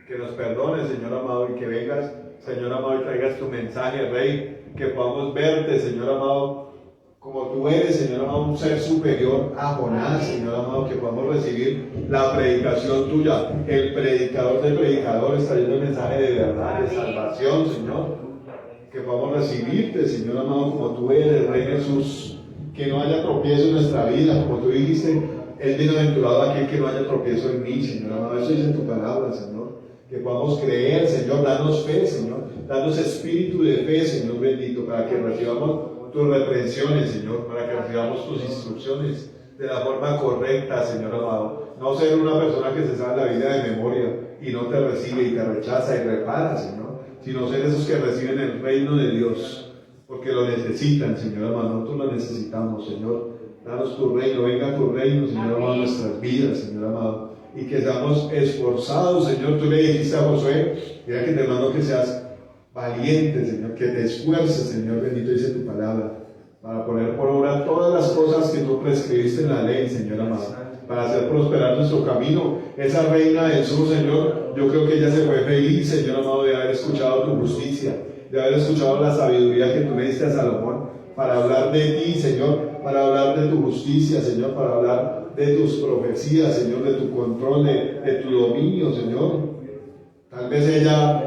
Speaker 1: Que nos perdones, Señor amado, y que vengas, Señor amado, y traigas tu mensaje, Rey, que podamos verte, Señor amado, como tú eres, Señor amado, un ser superior a Jonás, Señor amado, que podamos recibir la predicación tuya, el predicador de predicadores, trayendo el mensaje de verdad, de salvación, Señor, que podamos recibirte, Señor amado, como tú eres, Rey Jesús, que no haya tropiezo en nuestra vida, como tú dijiste, es bienaventurado aquel que no haya tropiezo en mí, Señor amado, eso dice tu palabra, Señor, que podamos creer, Señor, danos fe, Señor, danos espíritu de fe, Señor bendito, para que recibamos tus reprensiones, Señor, para que recibamos tus instrucciones de la forma correcta, Señor amado. No ser una persona que se sabe la vida de memoria y no te recibe y te rechaza y repara, Señor, sino ser esos que reciben el reino de Dios, porque lo necesitan, Señor amado. Nosotros lo necesitamos, Señor. Danos tu reino, venga tu reino, Señor amado, en nuestras vidas, Señor amado. Y que seamos esforzados, Señor. Tú le dijiste a Josué, mira que te mando que seas valiente, Señor, que te esfuerces, Señor, bendito dice tu palabra, para poner por obra todas las cosas que tú prescribiste en la ley, Señor amado, para hacer prosperar nuestro camino. Esa reina del sur, Señor, yo creo que ella se fue feliz, Señor amado, de haber escuchado tu justicia, de haber escuchado la sabiduría que tú le diste a Salomón, para hablar de ti, Señor, para hablar de tu justicia, Señor, para hablar de tus profecías, Señor, de tu control, de tu dominio, Señor. Tal vez ella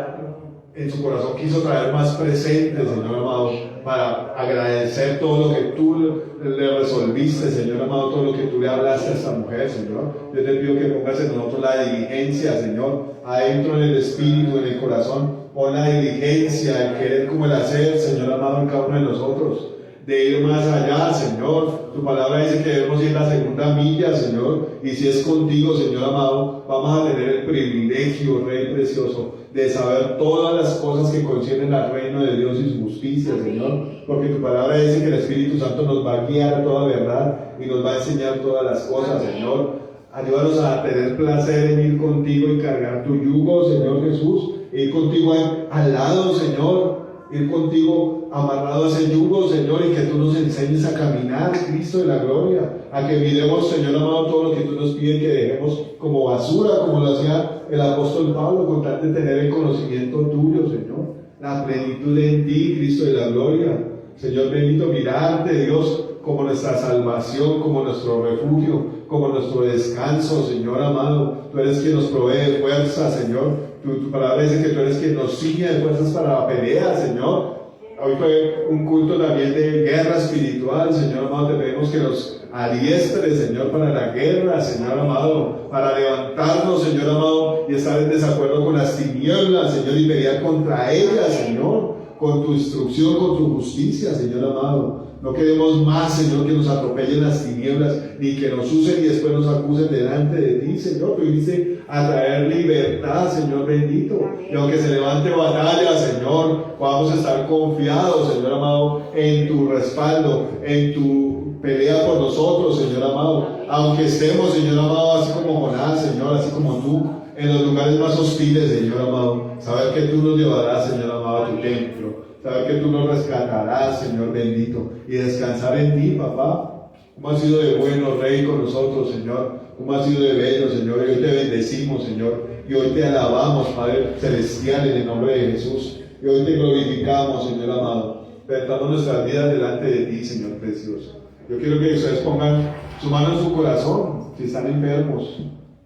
Speaker 1: en su corazón quiso traer más presentes, Señor amado, para agradecer todo lo que tú le resolviste, Señor amado, todo lo que tú le hablaste a esta mujer, Señor. Yo te pido que pongas en nosotros la diligencia, Señor, adentro en el espíritu, en el corazón, pon la diligencia, el querer como el hacer, Señor amado, en cada uno de nosotros, de ir más allá, Señor. Tu palabra dice que debemos ir la segunda milla, Señor, y si es contigo, Señor amado, vamos a tener el privilegio, Rey precioso, de saber todas las cosas que conciernen al reino de Dios y su justicia, Señor, porque tu palabra dice que el Espíritu Santo nos va a guiar a toda verdad y nos va a enseñar todas las cosas, Señor. Ayúdanos a tener placer en ir contigo y cargar tu yugo, Señor Jesús, e ir contigo al lado, Señor, ir contigo amarrado a ese yugo, Señor, y que tú nos enseñes a caminar, Cristo de la gloria, a que miremos, Señor amado, todo lo que tú nos pides que dejemos como basura, como lo hacía el apóstol Pablo, con tal de tener el conocimiento tuyo, Señor, la plenitud en ti, Cristo de la gloria. Señor bendito, mirarte, Dios, como nuestra salvación, como nuestro refugio, como nuestro descanso, Señor amado. Tú eres quien nos provee fuerza, Señor. Tu palabra dice que tú eres quien nos ciñe de fuerzas para la pelea, Señor. Hoy fue un culto también de guerra espiritual, Señor amado. Te pedimos que nos adiestres, Señor, para la guerra, Señor amado, para levantarnos, Señor amado, y estar en desacuerdo con las tinieblas, Señor, y pelear contra ellas, Señor, con tu instrucción, con tu justicia, Señor amado. No queremos más, Señor, que nos atropellen las tinieblas, ni que nos usen y después nos acusen delante de ti, Señor. Tú viniste a traer libertad, Señor bendito. Y aunque se levante batalla, Señor, podamos estar confiados, Señor amado, en tu respaldo, en tu pelea por nosotros, Señor amado. Aunque estemos, Señor amado, así como Jonás, Señor, así como tú, en los lugares más hostiles, Señor amado. Saber que tú nos llevarás, Señor amado, a tu templo. Saber que tú nos rescatarás, Señor bendito, y descansar en ti, papá. Cómo has sido de bueno, Rey, con nosotros, Señor. Cómo has sido de bello, Señor. Y hoy te bendecimos, Señor. Y hoy te alabamos, Padre celestial, en el nombre de Jesús. Y hoy te glorificamos, Señor amado. Presentamos nuestras vidas delante de ti, Señor precioso. Yo quiero que ustedes pongan su mano en su corazón, si están enfermos.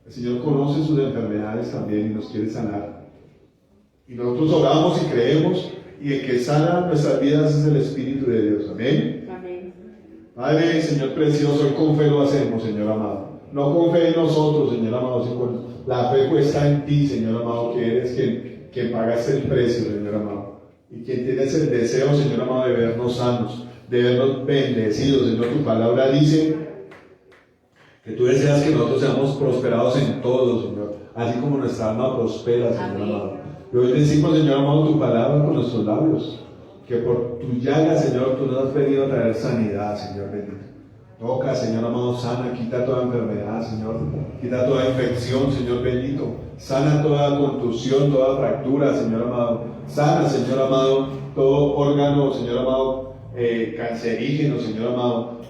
Speaker 1: El Señor conoce sus enfermedades también y nos quiere sanar. Y nosotros oramos y creemos. Y el que sana nuestras vidas es el Espíritu de Dios. Amén.
Speaker 3: Amén.
Speaker 1: Padre, Señor precioso, hoy con fe lo hacemos, Señor amado. No con fe en nosotros, Señor amado, sino con la fe puesta en ti, Señor amado, que eres quien pagaste el precio, Señor amado. Y quien tienes el deseo, Señor amado, de vernos sanos, de vernos bendecidos. Señor, tu palabra dice que tú deseas que nosotros seamos prosperados en todo, Señor, así como nuestra alma prospera, Señor
Speaker 3: Amén.
Speaker 1: amado. Y hoy decimos, Señor amado, tu palabra con nuestros labios, que por tu llaga, Señor, tú nos has venido a traer sanidad, Señor bendito. Toca, Señor amado, sana, quita toda enfermedad, Señor, quita toda infección, Señor bendito, sana toda contusión, toda fractura, Señor amado, sana, Señor amado, todo órgano, Señor amado, cancerígeno, Señor amado,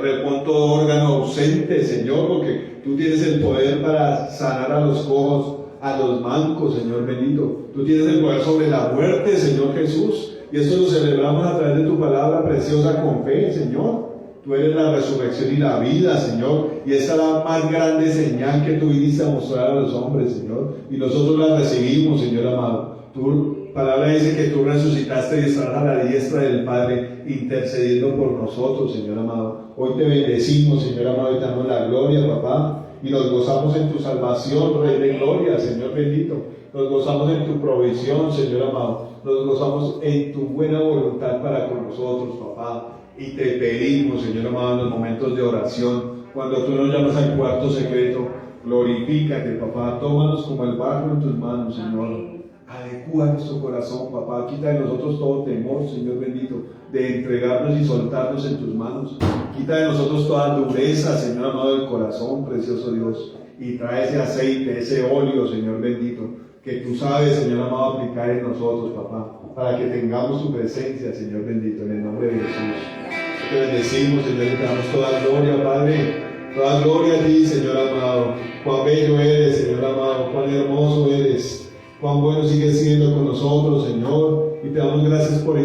Speaker 1: repon todo órgano ausente, Señor, porque tú tienes el poder para sanar a los cojos, a los mancos, Señor bendito. Tú tienes el poder sobre la muerte, Señor Jesús, y esto lo celebramos a través de tu palabra preciosa con fe, Señor. Tú eres la resurrección y la vida, Señor. Y esa es la más grande señal que tú viniste a mostrar a los hombres, Señor. Y nosotros la recibimos, Señor amado. Tu palabra dice que tú resucitaste y estás a la diestra del Padre, intercediendo por nosotros, Señor amado. Hoy te bendecimos, Señor amado, y te damos la gloria, papá. Y nos gozamos en tu salvación, Rey de gloria, Señor bendito. Nos gozamos en tu provisión, Señor amado. Nos gozamos en tu buena voluntad para con nosotros, papá. Y te pedimos, Señor amado, en los momentos de oración, cuando tú nos llamas al cuarto secreto, glorifícate, papá. Tómanos como el barro en tus manos, Señor. Adecúa nuestro corazón, papá. Quita de nosotros todo temor, Señor bendito, de entregarnos y soltarnos en tus manos. Quita de nosotros toda dureza, Señor amado, del corazón, precioso Dios. Y trae ese aceite, ese óleo, Señor bendito, que tú sabes, Señor amado, aplicar en nosotros, papá, para que tengamos tu presencia, Señor bendito, en el nombre de Jesús. Te bendecimos, Señor, y te damos toda gloria, Padre. Toda gloria a ti, Señor amado. Cuán bello eres, Señor amado. Cuán hermoso eres. Cuán bueno sigues siendo con nosotros, Señor. Y te damos gracias por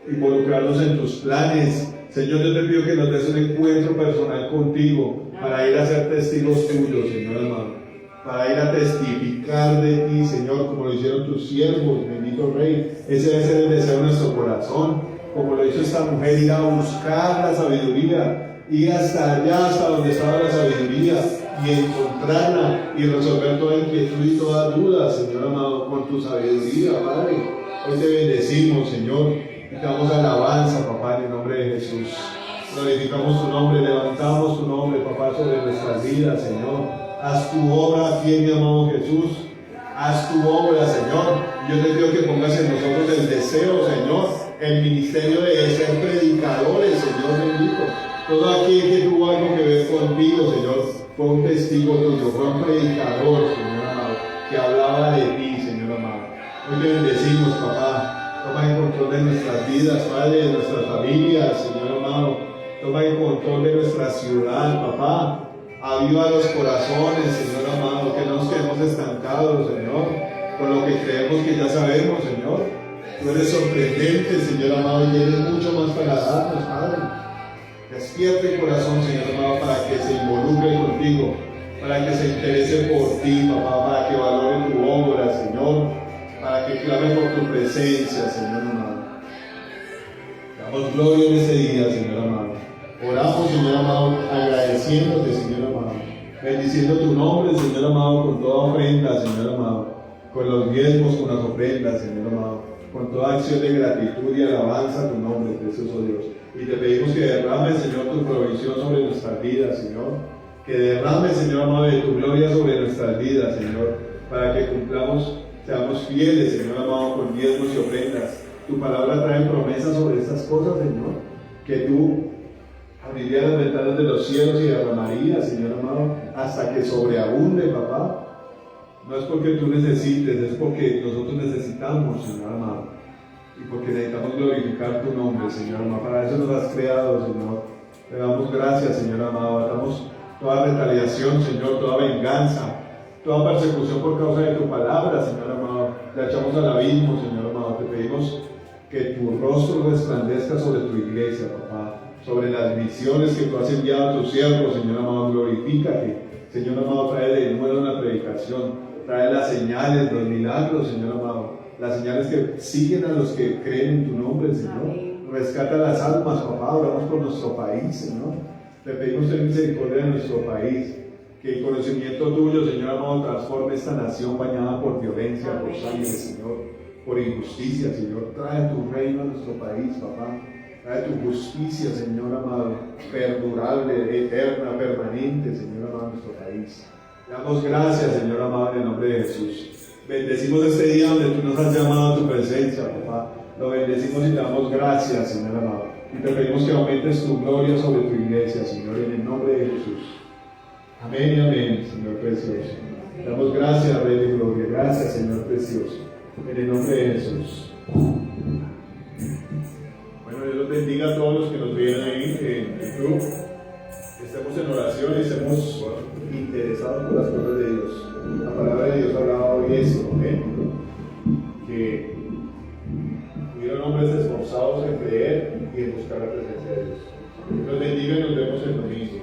Speaker 1: involucrarnos en tus planes. Señor, yo te pido que nos des un encuentro personal contigo para ir a ser testigos tuyos, Señor amado. Para ir a testificar de ti, Señor, como lo hicieron tus siervos, bendito Rey. Ese debe ser el deseo de nuestro corazón. Como lo hizo esta mujer, ir a buscar la sabiduría, ir hasta allá, hasta donde estaba la sabiduría, y encontrarla y resolver toda inquietud y toda duda, Señor amado, con tu sabiduría, Padre. Hoy te bendecimos, Señor, y te damos alabanza, papá, en el nombre de Jesús. Glorificamos tu nombre, levantamos tu nombre, papá, sobre nuestras vidas, Señor. Haz tu obra aquí, mi amado Jesús. Haz tu obra, Señor. Yo te pido que pongas en nosotros el deseo, Señor, el ministerio de ser predicadores, Señor bendito. Todo aquel que tuvo algo que ver contigo, Señor, fue un testigo tuyo, fue un predicador, Señor amado, que hablaba de ti, Señor amado. Hoy te bendecimos, papá. Toma el control de nuestras vidas, Padre, de nuestras familias, Señor amado. Toma el control de nuestra ciudad, papá. Aviva los corazones, Señor amado, que no nos quedemos estancados, Señor, con lo que creemos que ya sabemos, Señor. Tú eres sorprendente, Señor amado, y tienes mucho más para darnos, Padre. Despierta el corazón, Señor amado, para que se involucre contigo, para que se interese por ti, papá, para que valore tu obra, Señor, para que clame por tu presencia, Señor amado. Damos gloria en ese día, Señor amado. Oramos, Señor amado, agradeciéndote, Señor amado, bendiciendo tu nombre, Señor amado, con toda ofrenda, Señor amado, con los diezmos, con las ofrendas, Señor amado, con toda acción de gratitud y alabanza a tu nombre, precioso Dios. Y te pedimos que derrame, Señor, tu provisión sobre nuestras vidas, Señor. Que derrame, Señor amado, de tu gloria sobre nuestras vidas, Señor, para que cumplamos, seamos fieles, Señor amado, con diezmos y ofrendas. Tu palabra trae promesas sobre estas cosas, Señor, que tú abrirías las ventanas de los cielos y derramarías, Señor amado, hasta que sobreabunde, papá. No es porque tú necesites, es porque nosotros necesitamos, Señor amado, y porque necesitamos glorificar tu nombre, Señor amado. Para eso nos has creado, Señor. Te damos gracias, Señor amado. Atamos toda retaliación, Señor, toda venganza, toda persecución por causa de tu palabra, Señor amado. La echamos al abismo, Señor amado. Te pedimos que tu rostro resplandezca sobre tu iglesia, papá, sobre las misiones que tú has enviado a tus siervos, Señor amado. Glorifícate, Señor amado. Trae de nuevo una predicación, trae las señales, los milagros, Señor amado, las señales que siguen a los que creen en tu nombre, Señor. Rescata las almas, papá. Oramos por nuestro país, Señor. Te pedimos ten misericordia de nuestro país, que el conocimiento tuyo, Señor amado, transforme esta nación bañada por violencia, por sangre, Señor, por injusticia, Señor. Trae tu reino a nuestro país, papá. Trae tu justicia, Señor amado, perdurable, eterna, permanente, Señor amado, a nuestro país. Te damos gracias, Señor amado, en el nombre de Jesús. Bendecimos este día donde tú nos has llamado a tu presencia, papá. Lo bendecimos y te damos gracias, Señor amado. Y te pedimos que aumentes tu gloria sobre tu iglesia, Señor, en el nombre de Jesús. Amén y amén, Señor precioso. Te damos gracias, Rey de gloria. Gracias, Señor precioso. En el nombre de Jesús. Bueno, Dios los bendiga a todos los que nos vienen ahí en YouTube. Estemos en oración y estemos interesados por las cosas de Dios. La palabra de Dios hablaba hoy esto, que hubieron hombres esforzados en creer y en buscar la presencia de Dios. Los bendiga y nos vemos el domingo.